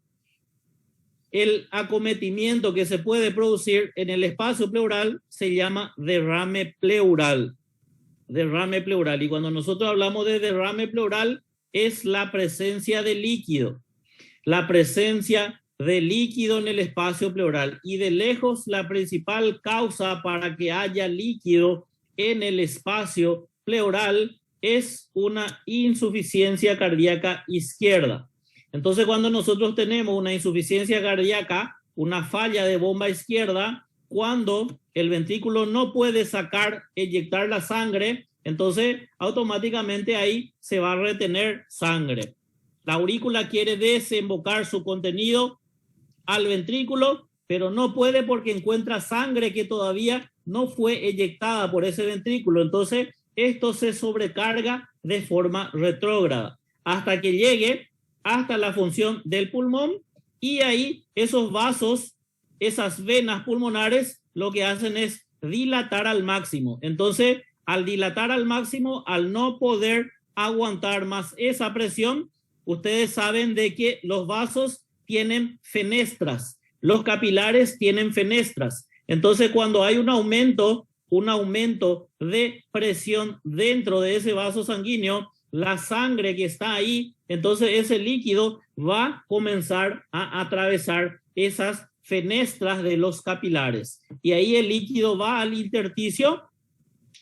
el acometimiento que se puede producir en el espacio pleural se llama derrame pleural. Derrame pleural. Y cuando nosotros hablamos de derrame pleural, es la presencia de líquido. La presencia de líquido en el espacio pleural. Y de lejos, la principal causa para que haya líquido en el espacio pleural es una insuficiencia cardíaca izquierda. Entonces, cuando nosotros tenemos una insuficiencia cardíaca, una falla de bomba izquierda, cuando el ventrículo no puede eyectar la sangre, entonces automáticamente ahí se va a retener sangre. La aurícula quiere desembocar su contenido al ventrículo, pero no puede porque encuentra sangre que todavía no fue eyectada por ese ventrículo. Entonces, esto se sobrecarga de forma retrógrada hasta que llegue hasta la función del pulmón, y ahí esos vasos, esas venas pulmonares, lo que hacen es dilatar al máximo. Entonces, al dilatar al máximo, al no poder aguantar más esa presión, ustedes saben de que los vasos tienen fenestras, los capilares tienen fenestras. Entonces, cuando hay un aumento de presión dentro de ese vaso sanguíneo, la sangre que está ahí, entonces ese líquido va a comenzar a atravesar esas fenestras de los capilares. Y ahí el líquido va al intersticio,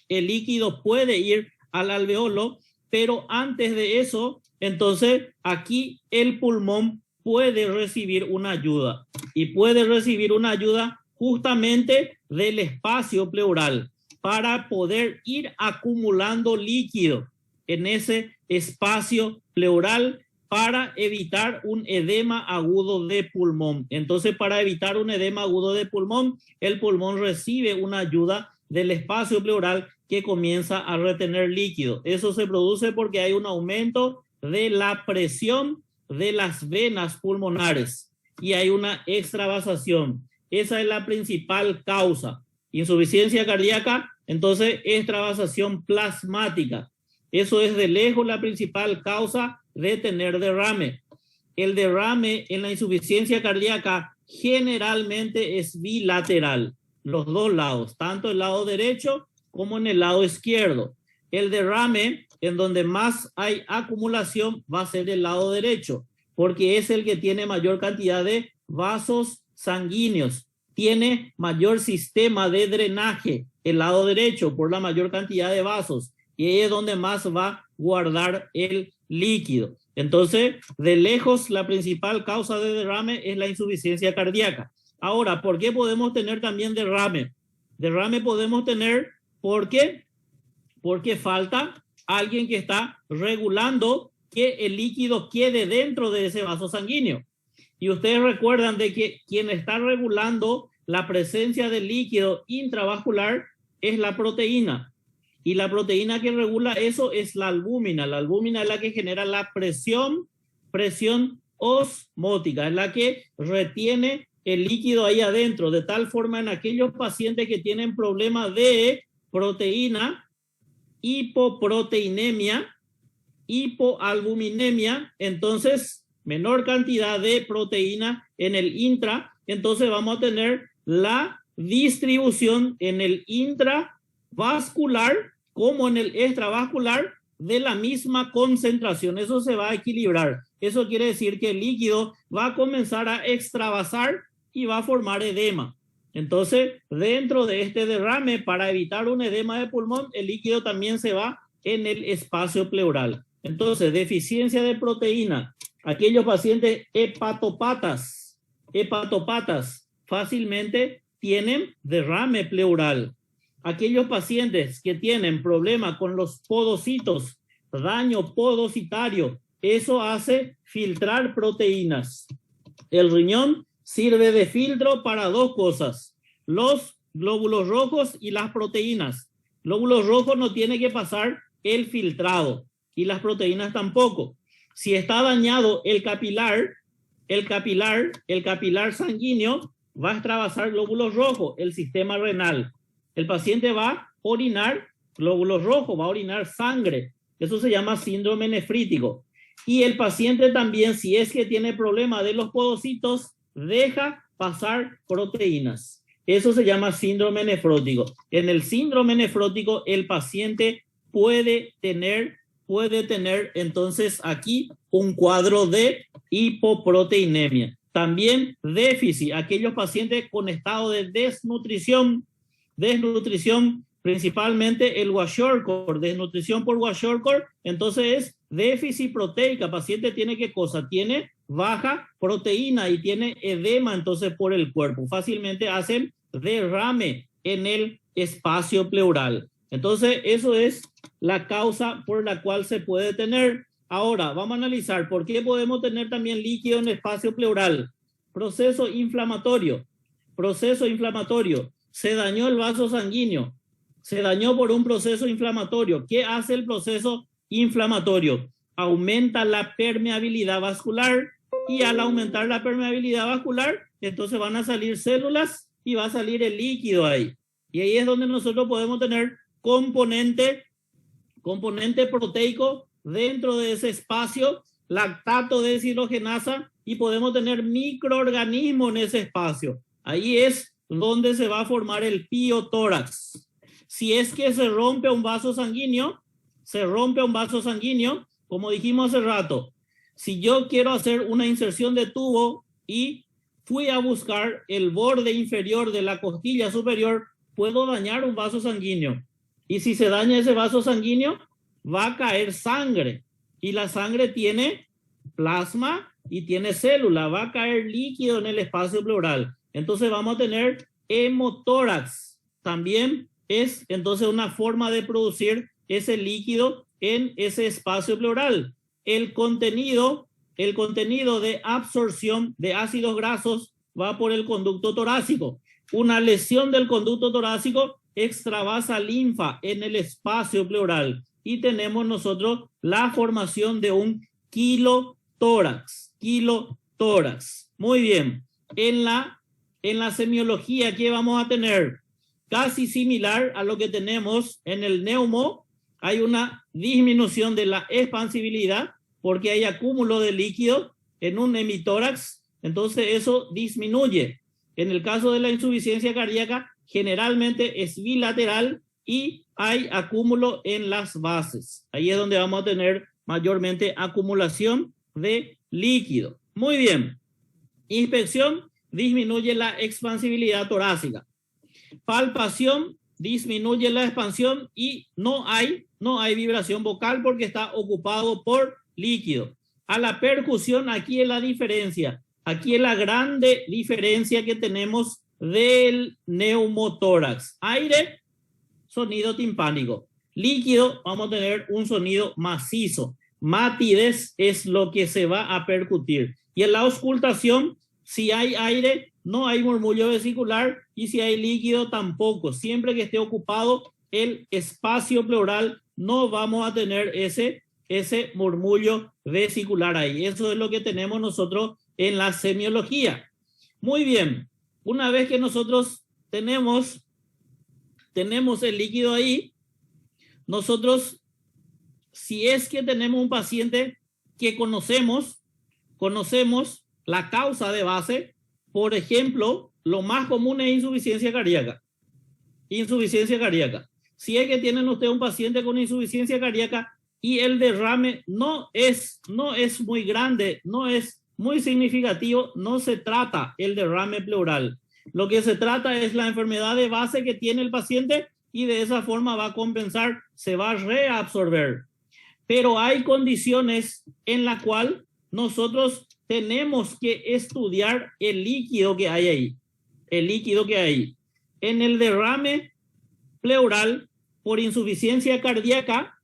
el líquido puede ir al alveolo, pero antes de eso, entonces aquí el pulmón puede recibir una ayuda, y puede recibir una ayuda justamente del espacio pleural para poder ir acumulando líquido en ese espacio pleural para evitar un edema agudo de pulmón. Entonces, para evitar un edema agudo de pulmón, el pulmón recibe una ayuda del espacio pleural que comienza a retener líquido. Eso se produce porque hay un aumento de la presión de las venas pulmonares y hay una extravasación. Esa es la principal causa. Insuficiencia cardíaca, entonces extravasación plasmática. Eso es de lejos la principal causa de tener derrame. El derrame en la insuficiencia cardíaca generalmente es bilateral, los dos lados, tanto el lado derecho como en el lado izquierdo. El derrame en donde más hay acumulación va a ser el lado derecho, porque es el que tiene mayor cantidad de vasos sanguíneos, tiene mayor sistema de drenaje, el lado derecho, por la mayor cantidad de vasos, y ahí es donde más va a guardar el líquido. Entonces, de lejos, la principal causa de derrame es la insuficiencia cardíaca. Ahora, ¿por qué podemos tener también derrame? Derrame podemos tener porque falta alguien que está regulando que el líquido quede dentro de ese vaso sanguíneo. Y ustedes recuerdan de que quien está regulando la presencia del líquido intravascular es la proteína. Y la proteína que regula eso es la albúmina. La albúmina es la que genera la presión osmótica, es la que retiene el líquido ahí adentro, de tal forma en aquellos pacientes que tienen problemas de proteína, hipoproteinemia, hipoalbuminemia, entonces menor cantidad de proteína en el intra, entonces vamos a tener la distribución en el intravascular como en el extravascular de la misma concentración. Eso se va a equilibrar. Eso quiere decir que el líquido va a comenzar a extravasar y va a formar edema. Entonces, dentro de este derrame, para evitar un edema de pulmón, el líquido también se va en el espacio pleural. Entonces, deficiencia de proteína. Aquellos pacientes hepatopatas fácilmente tienen derrame pleural. Aquellos pacientes que tienen problema con los podocitos, daño podocitario, eso hace filtrar proteínas. El riñón sirve de filtro para dos cosas: los glóbulos rojos y las proteínas. Glóbulos rojos no tiene que pasar el filtrado y las proteínas tampoco. Si está dañado el capilar sanguíneo, va a extravasar glóbulos rojos, el sistema renal. El paciente va a orinar glóbulos rojos, va a orinar sangre. Eso se llama síndrome nefrítico. Y el paciente también, si es que tiene problema de los podocitos, deja pasar proteínas. Eso se llama síndrome nefrótico. En el síndrome nefrótico, el paciente puede tener entonces aquí un cuadro de hipoproteinemia. También déficit, aquellos pacientes con estado de desnutrición, principalmente el kwashiorkor, desnutrición por kwashiorkor, entonces es déficit proteica. Paciente tiene ¿qué cosa? Tiene baja proteína y tiene edema entonces por el cuerpo. Fácilmente hacen derrame en el espacio pleural. Entonces eso es la causa por la cual se puede tener. Ahora, vamos a analizar por qué podemos tener también líquido en espacio pleural. Proceso inflamatorio. Proceso inflamatorio. Se dañó el vaso sanguíneo. Se dañó por un proceso inflamatorio. ¿Qué hace el proceso inflamatorio? Aumenta la permeabilidad vascular y al aumentar la permeabilidad vascular, entonces van a salir células y va a salir el líquido ahí. Y ahí es donde nosotros podemos tener componente proteico dentro de ese espacio, lactato de deshidrogenasa, y podemos tener microorganismos en ese espacio. Ahí es donde se va a formar el piotórax. Si es que se rompe un vaso sanguíneo, como dijimos hace rato, si yo quiero hacer una inserción de tubo y fui a buscar el borde inferior de la costilla superior, puedo dañar un vaso sanguíneo. Y si se daña ese vaso sanguíneo, va a caer sangre. Y la sangre tiene plasma y tiene célula. Va a caer líquido en el espacio pleural. Entonces vamos a tener hemotórax. También es entonces una forma de producir ese líquido en ese espacio pleural. El contenido de absorción de ácidos grasos va por el conducto torácico. Una lesión del conducto torácico extravasa linfa en el espacio pleural y tenemos nosotros la formación de un quilotórax. Muy bien. En la semiología, ¿qué vamos a tener? Casi similar a lo que tenemos en el neumo, hay una disminución de la expansibilidad porque hay acúmulo de líquido en un hemitórax, entonces eso disminuye. En el caso de la insuficiencia cardíaca, generalmente es bilateral y hay acúmulo en las bases. Ahí es donde vamos a tener mayormente acumulación de líquido. Muy bien. Inspección disminuye la expansibilidad torácica. Palpación disminuye la expansión y no hay vibración vocal porque está ocupado por líquido. A la percusión, aquí es la diferencia. Aquí es la grande diferencia que tenemos del neumotórax. Aire, sonido timpánico. Líquido, vamos a tener un sonido macizo. Matidez es lo que se va a percutir. Y en la auscultación, si hay aire, no hay murmullo vesicular, y si hay líquido, tampoco. Siempre que esté ocupado el espacio pleural, no vamos a tener ese murmullo vesicular ahí. Eso es lo que tenemos nosotros en la semiología. Muy bien. Una vez que nosotros tenemos el líquido ahí, nosotros, si es que tenemos un paciente que conocemos la causa de base, por ejemplo, lo más común es insuficiencia cardíaca. Si es que tienen ustedes un paciente con insuficiencia cardíaca y el derrame no es muy grande, no es muy significativo, no se trata el derrame pleural. Lo que se trata es la enfermedad de base que tiene el paciente y de esa forma va a compensar, se va a reabsorber. Pero hay condiciones en las cuales nosotros tenemos que estudiar el líquido que hay ahí. En el derrame pleural por insuficiencia cardíaca,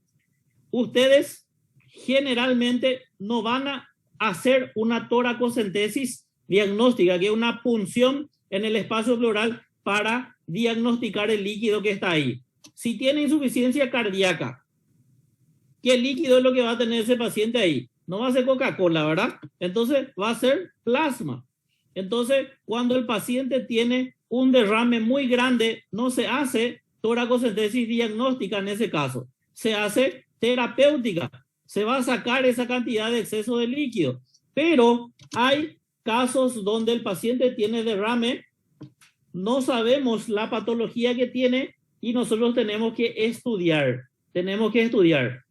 ustedes generalmente no van a hacer una toracocentesis diagnóstica, que es una punción en el espacio pleural para diagnosticar el líquido que está ahí. Si tiene insuficiencia cardíaca, ¿qué líquido es lo que va a tener ese paciente ahí? No va a ser Coca-Cola, ¿verdad? Entonces va a ser plasma. Entonces, cuando el paciente tiene un derrame muy grande, no se hace toracocentesis diagnóstica en ese caso. Se hace terapéutica. Se va a sacar esa cantidad de exceso de líquido. Pero hay casos donde el paciente tiene derrame, no sabemos la patología que tiene y nosotros tenemos que estudiar.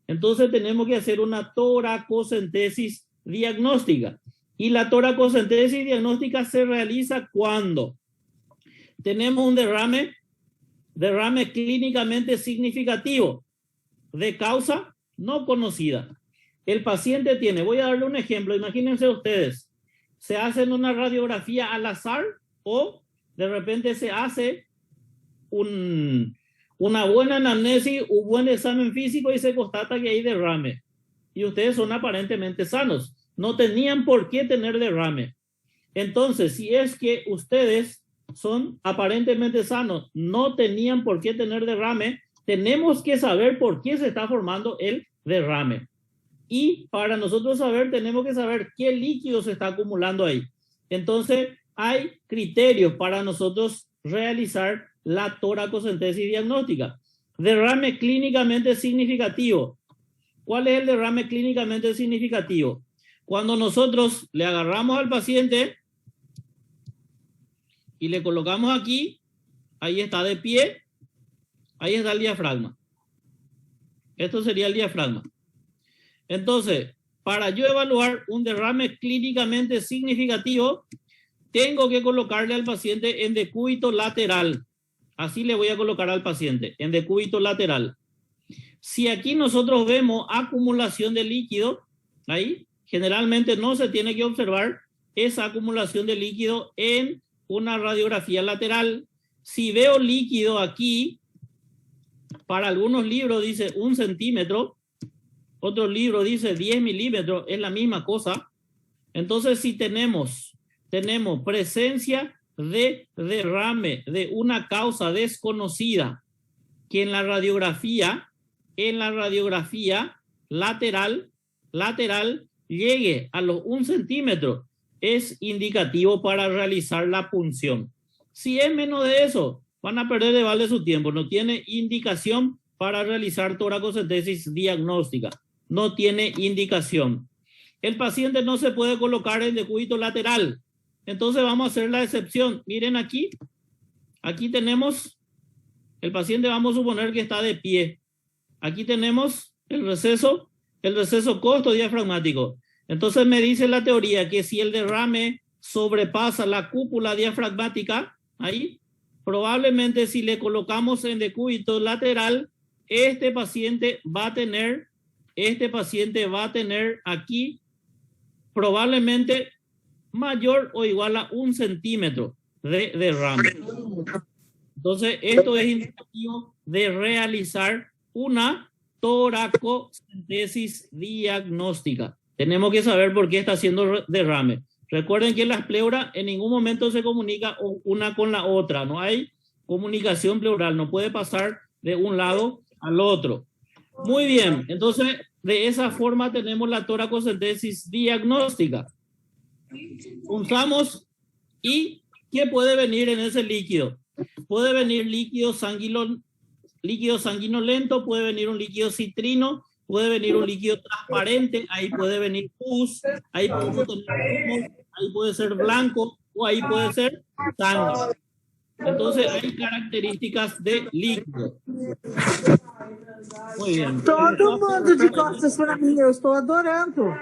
Entonces tenemos que hacer una toracocentesis diagnóstica. Y la toracocentesis diagnóstica se realiza cuando tenemos un derrame clínicamente significativo de causa no conocida. El paciente tiene, voy a darle un ejemplo, imagínense ustedes, se hacen una radiografía al azar o de repente se hace un una buena anamnesis, un buen examen físico y se constata que hay derrame. Y ustedes son aparentemente sanos. No tenían por qué tener derrame. Entonces, si es que ustedes son aparentemente sanos, no tenían por qué tener derrame, tenemos que saber por qué se está formando el derrame. Y para nosotros saber, tenemos que saber qué líquido se está acumulando ahí. Entonces, hay criterios para nosotros realizar la toracocentesis diagnóstica. Derrame clínicamente significativo. ¿Cuál es el derrame clínicamente significativo? Cuando nosotros le agarramos al paciente y le colocamos aquí, ahí está de pie, ahí está el diafragma. Esto sería el diafragma. Entonces, para yo evaluar un derrame clínicamente significativo, tengo que colocarle al paciente en decúbito lateral. Así le voy a colocar al paciente, en decúbito lateral. Si aquí nosotros vemos acumulación de líquido, ahí generalmente no se tiene que observar esa acumulación de líquido en una radiografía lateral. Si veo líquido aquí, para algunos libros dice 1 centímetro, otro libro dice 10 milímetros, es la misma cosa. Entonces, si tenemos presencia de derrame de una causa desconocida, que en la radiografía lateral llegue a los 1 centímetro, es indicativo para realizar la punción. Si es menos de eso, van a perder de balde su tiempo. No tiene indicación para realizar toracocentesis diagnóstica. No tiene indicación. El paciente no se puede colocar en decúbito lateral. Entonces vamos a hacer la excepción. Miren aquí. Aquí tenemos el paciente, vamos a suponer que está de pie. Aquí tenemos el receso costodiafragmático. Entonces me dice la teoría que si el derrame sobrepasa la cúpula diafragmática, ahí, probablemente si le colocamos en decúbito lateral, este paciente va a tener aquí probablemente mayor o igual a 1 centímetro de derrame. Entonces, esto es indicativo de realizar una toracocentesis diagnóstica. Tenemos que saber por qué está haciendo derrame. Recuerden que las pleuras en ningún momento se comunica una con la otra. No hay comunicación pleural. No puede pasar de un lado al otro. Muy bien. Entonces, de esa forma tenemos la toracocentesis diagnóstica. Punzamos y ¿qué puede venir en ese líquido? Puede venir líquido sanguinolento, puede venir un líquido citrino, puede venir un líquido transparente, ahí puede venir pus, ahí podemos tener humos, ahí puede ser blanco o ahí puede ser sangre. Entonces hay características de líquido. Muy bien. Todo mundo de costas para mim, eu estou adorando.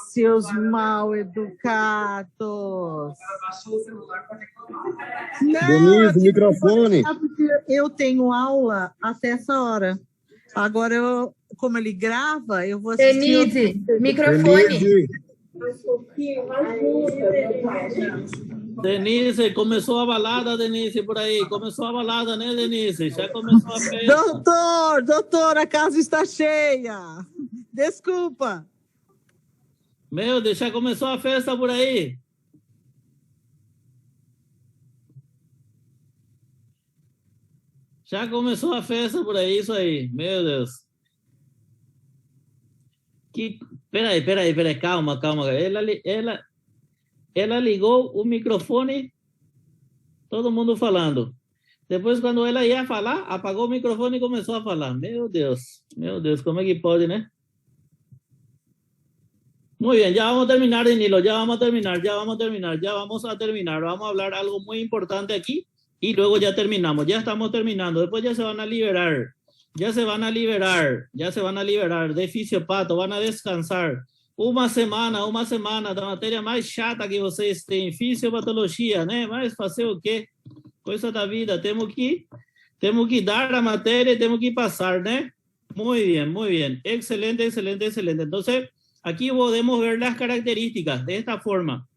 Seus mal educados. Denise, microfone. Eu tenho aula até essa hora. Agora, como ele grava, eu vou assistir. Denise, microfone. Denise, começou a balada, Denise, por aí. Começou a balada, né, Denise? Já começou a festa. Doutor, a casa está cheia. Desculpa. Meu Deus, já começou a festa por aí. Já começou a festa por aí, isso aí. Meu Deus. Peraí, calma. Ela ligou o microfone, todo mundo falando. Depois, quando ela ia falar, apagou o microfone e começou a falar. Meu Deus, como é que pode, né? Muy bien, ya vamos a terminar, Danilo, ya vamos a terminar. Vamos a hablar algo muy importante aquí y luego ya terminamos. Ya estamos terminando. Después ya se van a liberar de fisiopato, van a descansar. Uma semana da matéria mais chata que vocês têm, fisiopatologia, né? Mas fazer o quê? Coisa da vida, temos que dar a matéria e temos que passar, né? Muy bien. Excelente. Entonces, aquí podemos ver las características de esta forma.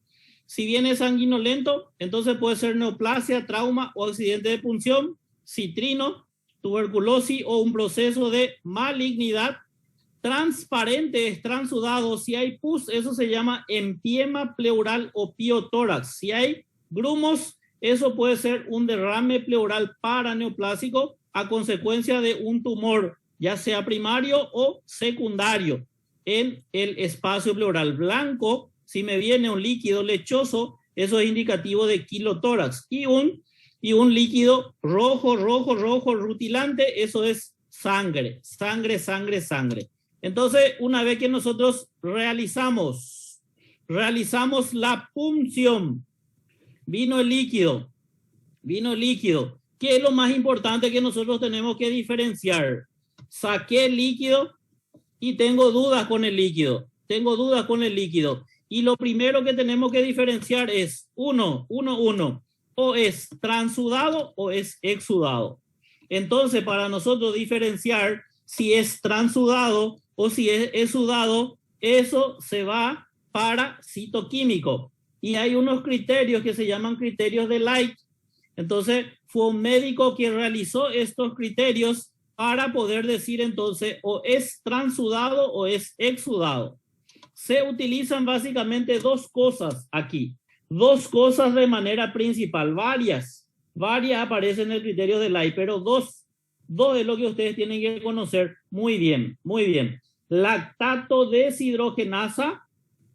Si viene sanguinolento, entonces puede ser neoplasia, trauma o accidente de punción, citrino, tuberculosis o un proceso de malignidad. Transparente es transudado. Si hay pus, eso se llama empiema pleural o piotórax. Si hay grumos, eso puede ser un derrame pleural paraneoplásico a consecuencia de un tumor, ya sea primario o secundario, en el espacio pleural. Blanco, si me viene un líquido lechoso, eso es indicativo de quilotórax. Y un líquido rojo, rutilante, eso es sangre. Entonces, una vez que nosotros realizamos la punción, vino el líquido. ¿Qué es lo más importante que nosotros tenemos que diferenciar? Saqué el líquido y tengo dudas con el líquido. Y lo primero que tenemos que diferenciar es uno. O es transudado o es exudado. Entonces, para nosotros diferenciar si es transudado o si es exudado, eso se va para citoquímico. Y hay unos criterios que se llaman criterios de Light. Entonces, fue un médico que realizó estos criterios para poder decir entonces o es transudado o es exudado. Se utilizan básicamente dos cosas aquí. Dos cosas de manera principal. Varias aparecen en el criterio de Light, pero dos es lo que ustedes tienen que conocer muy bien. Lactato deshidrogenasa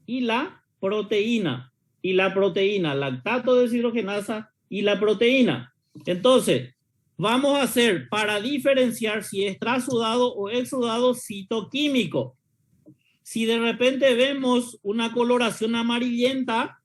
y la proteína. Lactato deshidrogenasa y la proteína. Entonces, vamos a hacer para diferenciar si es transudado o exudado citoquímico. Si de repente vemos una coloración amarillenta,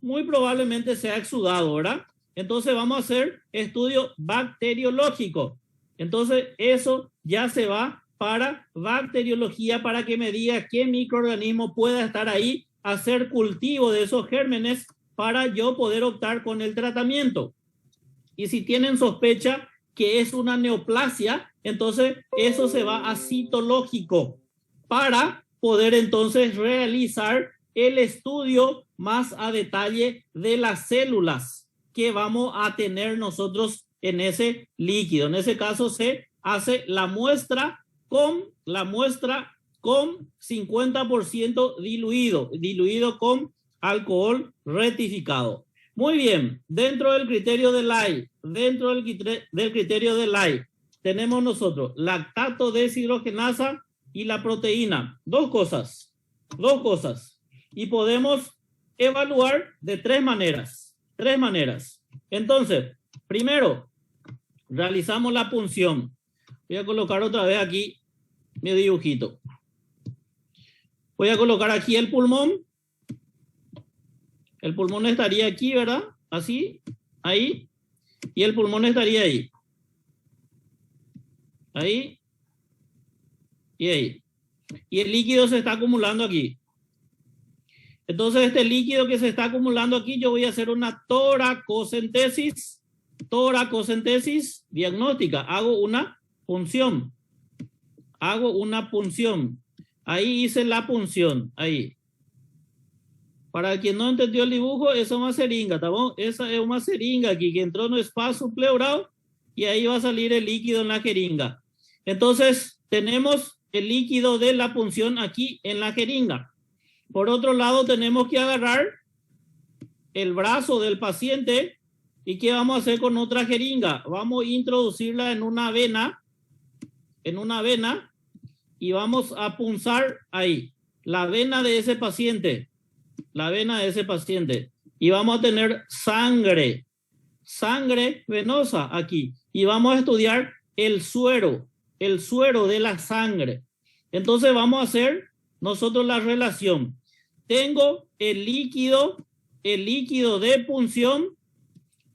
muy probablemente sea exudado, ¿verdad? Entonces vamos a hacer estudio bacteriológico. Entonces eso ya se va para bacteriología para que me diga qué microorganismo pueda estar ahí, hacer cultivo de esos gérmenes para yo poder optar con el tratamiento. Y si tienen sospecha que es una neoplasia, entonces eso se va a citológico para poder entonces realizar el estudio más a detalle de las células que vamos a tener nosotros en ese líquido. En ese caso se hace la muestra con 50% diluido con alcohol rectificado. Muy bien, dentro del criterio de Light, tenemos nosotros lactato deshidrogenasa y la proteína. Dos cosas. Y podemos evaluar de tres maneras. Entonces, primero, realizamos la punción. Voy a colocar otra vez aquí mi dibujito. Voy a colocar aquí el pulmón. El pulmón estaría aquí, ¿verdad? Así, ahí. Y el pulmón estaría ahí. Ahí. Y ahí. Y el líquido se está acumulando aquí. Entonces, este líquido que se está acumulando aquí, yo voy a hacer una toracocentesis diagnóstica. Hago una punción. Ahí hice la punción. Ahí. Para quien no entendió el dibujo, esa es una jeringa, ¿está bien? Esa es una jeringa aquí que entró en el espacio pleural y ahí va a salir el líquido en la jeringa. Entonces, tenemos el líquido de la punción aquí en la jeringa. Por otro lado, tenemos que agarrar el brazo del paciente y ¿qué vamos a hacer con otra jeringa? Vamos a introducirla en una vena y vamos a punzar ahí la vena de ese paciente. Y vamos a tener sangre venosa aquí. Y vamos a estudiar el suero de la sangre. Entonces vamos a hacer nosotros la relación. Tengo el líquido de punción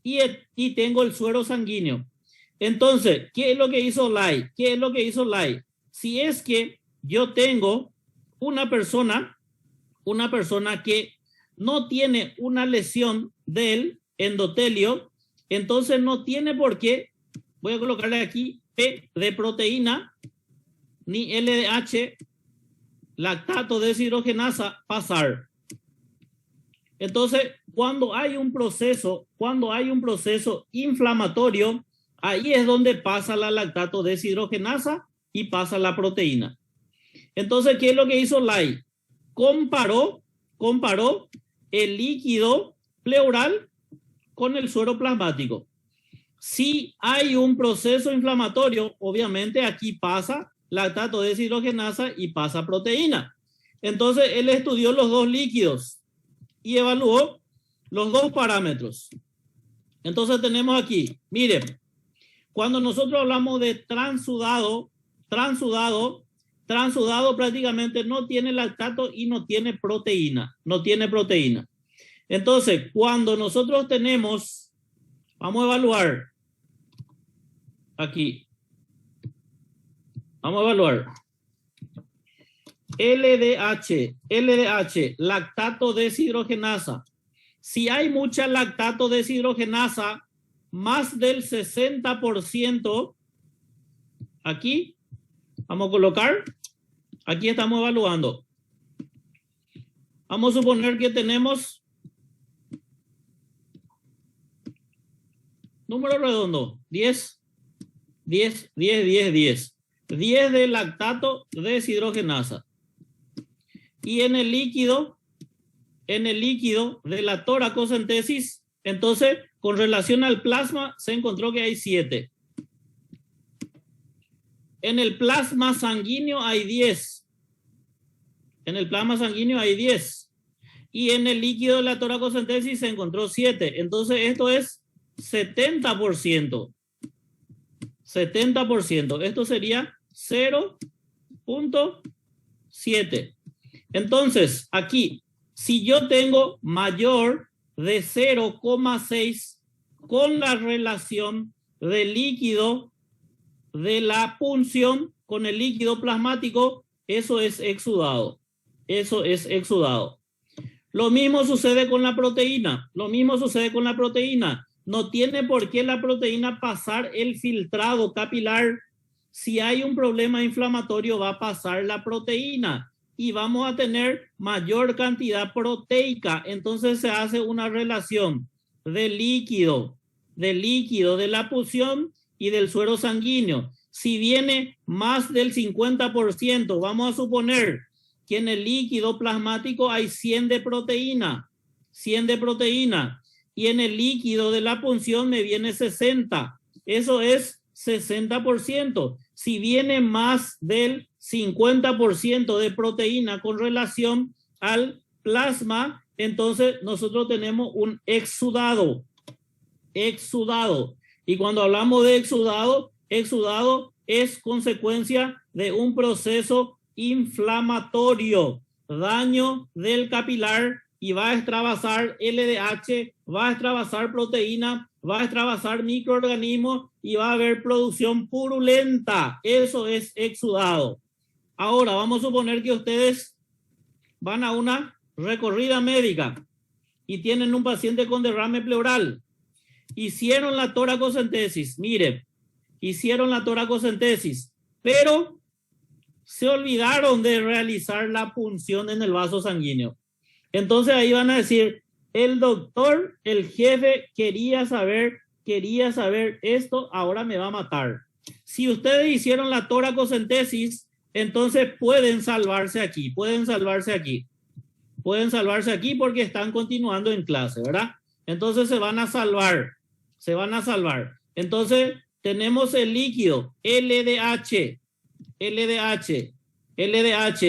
y tengo el suero sanguíneo. Entonces, ¿qué es lo que hizo Light? Si es que yo tengo una persona que no tiene una lesión del endotelio, entonces no tiene por qué, voy a colocarle aquí P de proteína, ni LDH, lactato deshidrogenasa, pasar. Entonces, cuando hay un proceso inflamatorio, Ahí es donde pasa la lactato deshidrogenasa y pasa la proteína. Entonces, ¿qué es lo que hizo Lai? Comparó el líquido pleural con el suero plasmático. Si hay un proceso inflamatorio, obviamente aquí pasa lactato deshidrogenasa y pasa proteína. Entonces, él estudió los dos líquidos y evaluó los dos parámetros. Entonces, tenemos aquí, miren, cuando nosotros hablamos de transudado prácticamente no tiene lactato y no tiene proteína. Entonces, cuando nosotros tenemos, vamos a evaluar aquí. Vamos a evaluar. LDH, lactato deshidrogenasa. Si hay mucha lactato deshidrogenasa, más del 60%, aquí, vamos a colocar, aquí estamos evaluando. Vamos a suponer que tenemos número redondo, 10 de lactato deshidrogenasa. Y en el líquido de la toracocentesis, entonces, con relación al plasma, se encontró que hay 7. En el plasma sanguíneo hay 10. Y en el líquido de la toracocentesis se encontró 7. Entonces, esto es 70%. Esto sería 0.7. Entonces, aquí, si yo tengo mayor de 0,6 con la relación del líquido de la punción con el líquido plasmático, eso es exudado. Lo mismo sucede con la proteína. No tiene por qué la proteína pasar el filtrado capilar. Si hay un problema inflamatorio, va a pasar la proteína y vamos a tener mayor cantidad proteica. Entonces se hace una relación del líquido de la punción y del suero sanguíneo. Si viene más del 50%, vamos a suponer que en el líquido plasmático hay 100 de proteína, y en el líquido de la punción me viene 60. Eso es 60%. Si viene más del 50% de proteína con relación al plasma, entonces nosotros tenemos un exudado. Y cuando hablamos de exudado es consecuencia de un proceso inflamatorio, daño del capilar, y va a extravasar LDH, va a extravasar proteína, va a extravasar microorganismos y va a haber producción purulenta. Eso es exudado. Ahora vamos a suponer que ustedes van a una recorrida médica y tienen un paciente con derrame pleural. Hicieron la toracocentesis, pero se olvidaron de realizar la punción en el vaso sanguíneo. Entonces ahí van a decir, el doctor, el jefe quería saber esto, ahora me va a matar. Si ustedes hicieron la toracocentesis, entonces pueden salvarse aquí porque están continuando en clase, ¿verdad? Entonces se van a salvar. Entonces tenemos el líquido LDH,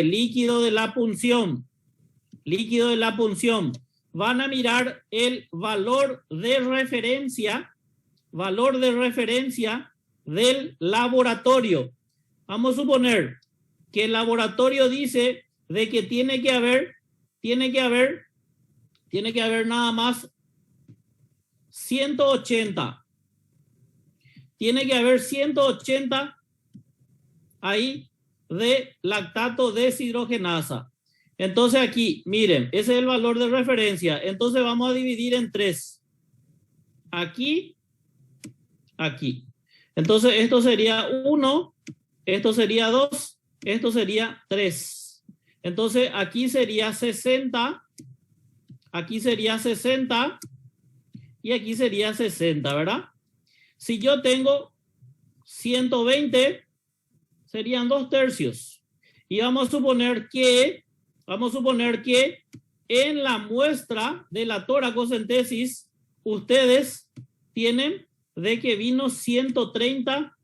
líquido de la punción. Van a mirar el valor de referencia del laboratorio. Vamos a suponer que el laboratorio dice de que tiene que haber nada más 180. Tiene que haber 180 ahí de lactato deshidrogenasa. Entonces aquí, miren, ese es el valor de referencia. Entonces vamos a dividir en 3. Aquí. Entonces esto sería 1, esto sería 2, esto sería 3. Entonces aquí sería 60, y aquí sería 60, ¿verdad? si yo tengo 120, serían 2/3. Y vamos a suponer que en la muestra de la toracocentesis, ustedes tienen de que vino 130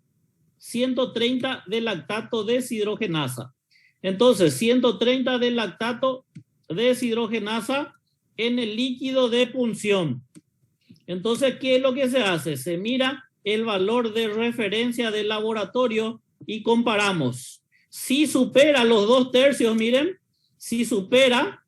de lactato deshidrogenasa. Entonces, 130 de lactato deshidrogenasa en el líquido de punción. Entonces, ¿qué es lo que se hace? Se mira el valor de referencia del laboratorio y comparamos. Si supera los 2/3, miren, si supera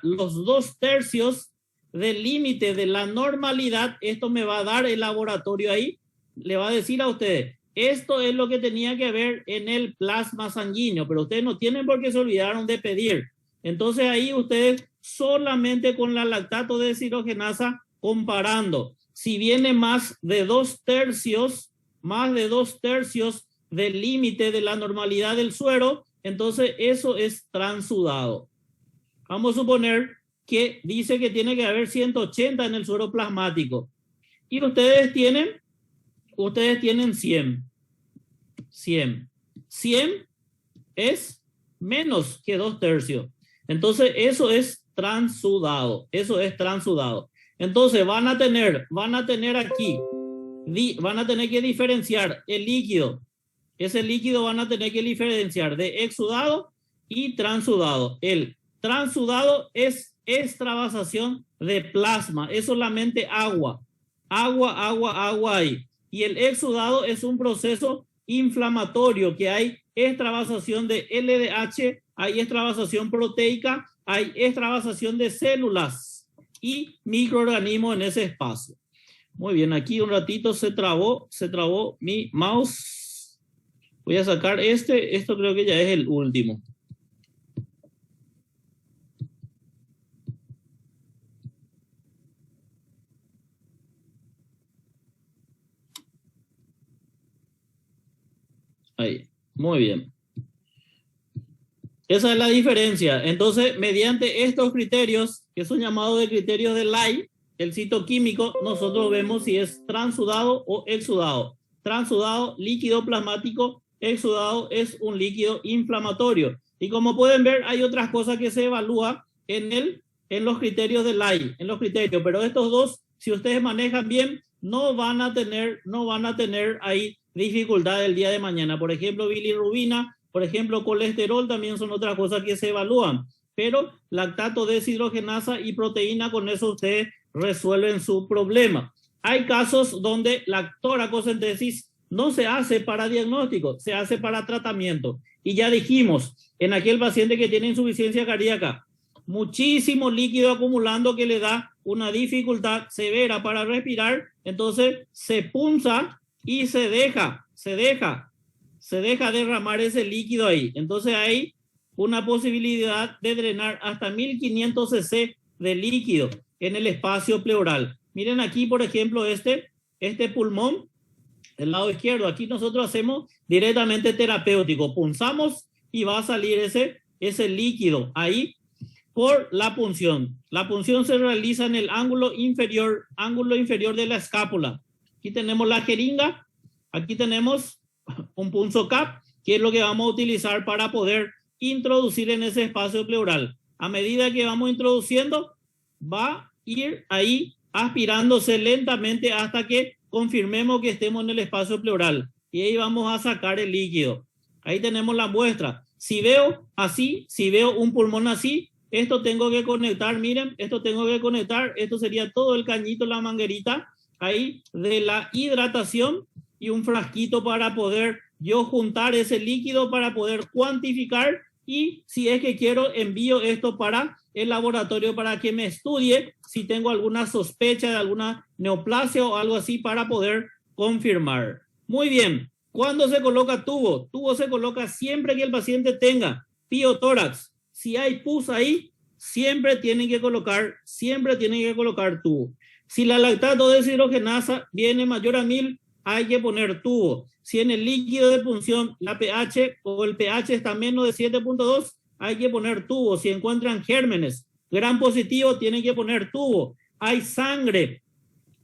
los 2/3 del límite de la normalidad, esto me va a dar el laboratorio ahí, le va a decir a ustedes, esto es lo que tenía que haber en el plasma sanguíneo, pero ustedes no tienen por qué se olvidaron de pedir. Entonces ahí ustedes solamente con la lactato deshidrogenasa comparando, si viene más de 2/3 del límite de la normalidad del suero, entonces eso es transudado. Vamos a suponer que dice que tiene que haber 180 en el suero plasmático y ustedes tienen 100. 100 es menos que 2/3. Entonces eso es transudado. Entonces van a tener aquí, van a tener que diferenciar el líquido. Ese líquido van a tener que diferenciar de exudado y transudado. El transudado es extravasación de plasma, es solamente agua ahí. Y el exudado es un proceso inflamatorio que hay extravasación de LDH, hay extravasación proteica, hay extravasación de células y microorganismos en ese espacio. Muy bien, aquí un ratito se trabó mi mouse. Voy a sacar esto creo que ya es el último. Ahí, muy bien. Esa es la diferencia. Entonces, mediante estos criterios, que son llamados de criterios de Lai, el citoquímico, nosotros vemos si es transudado o exudado. Transudado, líquido plasmático, exudado es un líquido inflamatorio. Y como pueden ver, hay otras cosas que se evalúan en los criterios de Lai, pero estos dos, si ustedes manejan bien, no van a tener ahí dificultad el día de mañana. Por ejemplo, bilirrubina, por ejemplo, colesterol también son otras cosas que se evalúan, pero lactato deshidrogenasa y proteína, con eso ustedes resuelven su problema. Hay casos donde la toracocentesis no se hace para diagnóstico, se hace para tratamiento. Y ya dijimos, en aquel paciente que tiene insuficiencia cardíaca, muchísimo líquido acumulando que le da una dificultad severa para respirar, entonces se punza y se deja derramar ese líquido ahí. Entonces hay una posibilidad de drenar hasta 1500 cc de líquido en el espacio pleural. Miren aquí, por ejemplo, este pulmón, del lado izquierdo. Aquí nosotros hacemos directamente terapéutico. Punzamos y va a salir ese líquido ahí por la punción. La punción se realiza en el ángulo inferior de la escápula. Aquí tenemos la jeringa, aquí tenemos un punzocap, que es lo que vamos a utilizar para poder introducir en ese espacio pleural. A medida que vamos introduciendo, va a ir ahí aspirándose lentamente hasta que confirmemos que estemos en el espacio pleural. Y ahí vamos a sacar el líquido. Ahí tenemos la muestra. Si veo así, si veo un pulmón así, esto tengo que conectar, miren, esto sería todo el cañito, la manguerita, ahí de la hidratación y un frasquito para poder yo juntar ese líquido para poder cuantificar, y si es que quiero envío esto para el laboratorio para que me estudie si tengo alguna sospecha de alguna neoplasia o algo así para poder confirmar. Muy bien, ¿cuándo se coloca tubo? Tubo se coloca siempre que el paciente tenga piotórax. Si hay pus ahí, siempre tienen que colocar tubo. Si la lactato deshidrogenasa viene mayor a 1000, hay que poner tubo. Si en el líquido de punción la pH o el pH está menos de 7.2, hay que poner tubo. Si encuentran gérmenes gram positivo, tienen que poner tubo. Hay sangre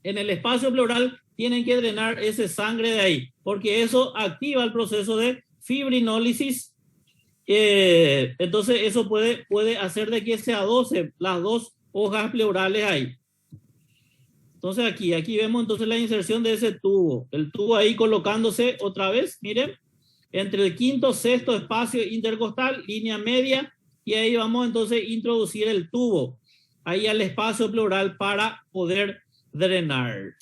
en el espacio pleural tienen que drenar esa sangre de ahí, porque eso activa el proceso de fibrinólisis. Entonces eso puede hacer de que se adosen las dos hojas pleurales ahí. Entonces aquí vemos entonces la inserción de ese tubo. El tubo ahí colocándose otra vez, miren, entre el quinto, sexto espacio intercostal, línea media, y ahí vamos entonces a introducir el tubo ahí al espacio pleural para poder drenar.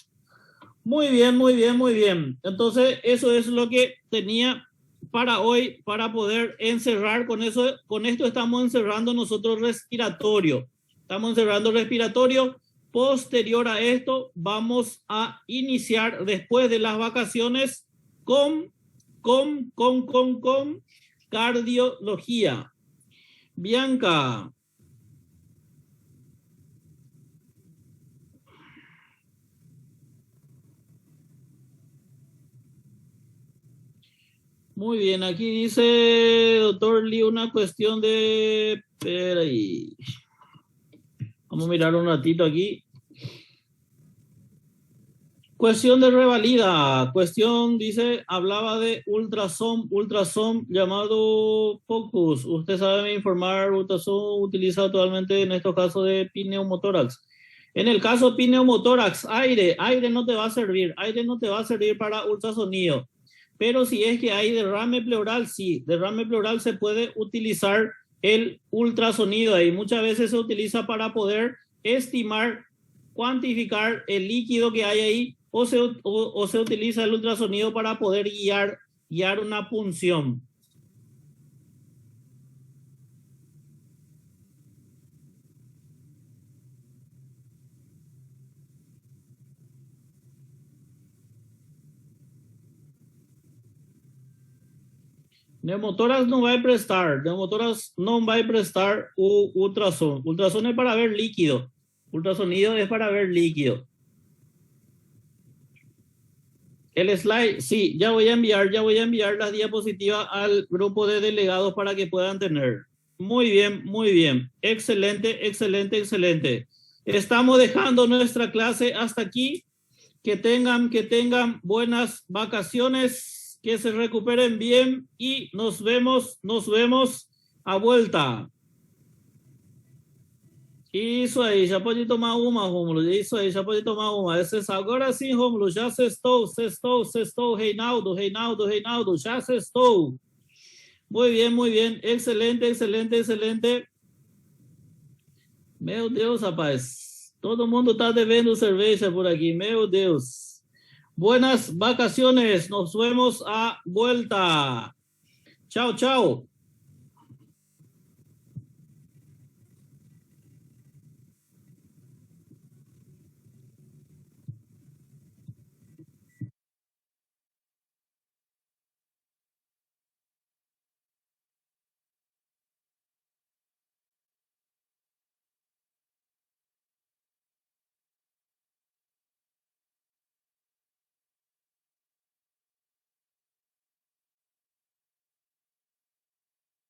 Muy bien, muy bien, muy bien. Entonces eso es lo que tenía para hoy, para poder encerrar. Con esto estamos encerrando nosotros respiratorio. Estamos encerrando respiratorio. Posterior a esto, vamos a iniciar después de las vacaciones con cardiología. Bianca. Muy bien, aquí dice, doctor Lee, una cuestión de... Espera ahí. Vamos a mirar un ratito aquí. Cuestión de revalida. Cuestión, dice, hablaba de ultrason llamado POCUS. Usted sabe informar, ultrason utiliza actualmente en estos casos de pneumotórax. En el caso de pneumotórax, aire no te va a servir. Aire no te va a servir para ultrasonido. Pero si es que hay derrame pleural, sí. Derrame pleural se puede utilizar el ultrasonido ahí. Muchas veces se utiliza para poder estimar, cuantificar el líquido que hay ahí, o se utiliza el ultrasonido para poder guiar una punción. Neumotórax no va a prestar, neumotórax no va a prestar ultrason. Ultrason es para ver líquido, ultrasonido es para ver líquido. El slide, sí, ya voy a enviar las diapositivas al grupo de delegados para que puedan tener. Muy bien, excelente, excelente, excelente. Estamos dejando nuestra clase hasta aquí. Que tengan buenas vacaciones, que se recuperen bien y nos vemos a vuelta. Isso aí, já pode tomar uma, Rômulo. Isso aí, já pode tomar uma. Agora sim, Rômulo, já sextou, Reinaldo, já sextou. Muy bien, excelente, excelente, excelente. Meu Deus, rapaz. Todo mundo está devendo cerveja por aquí, meu Deus. Buenas vacaciones, nos vemos a vuelta. Chao, chao.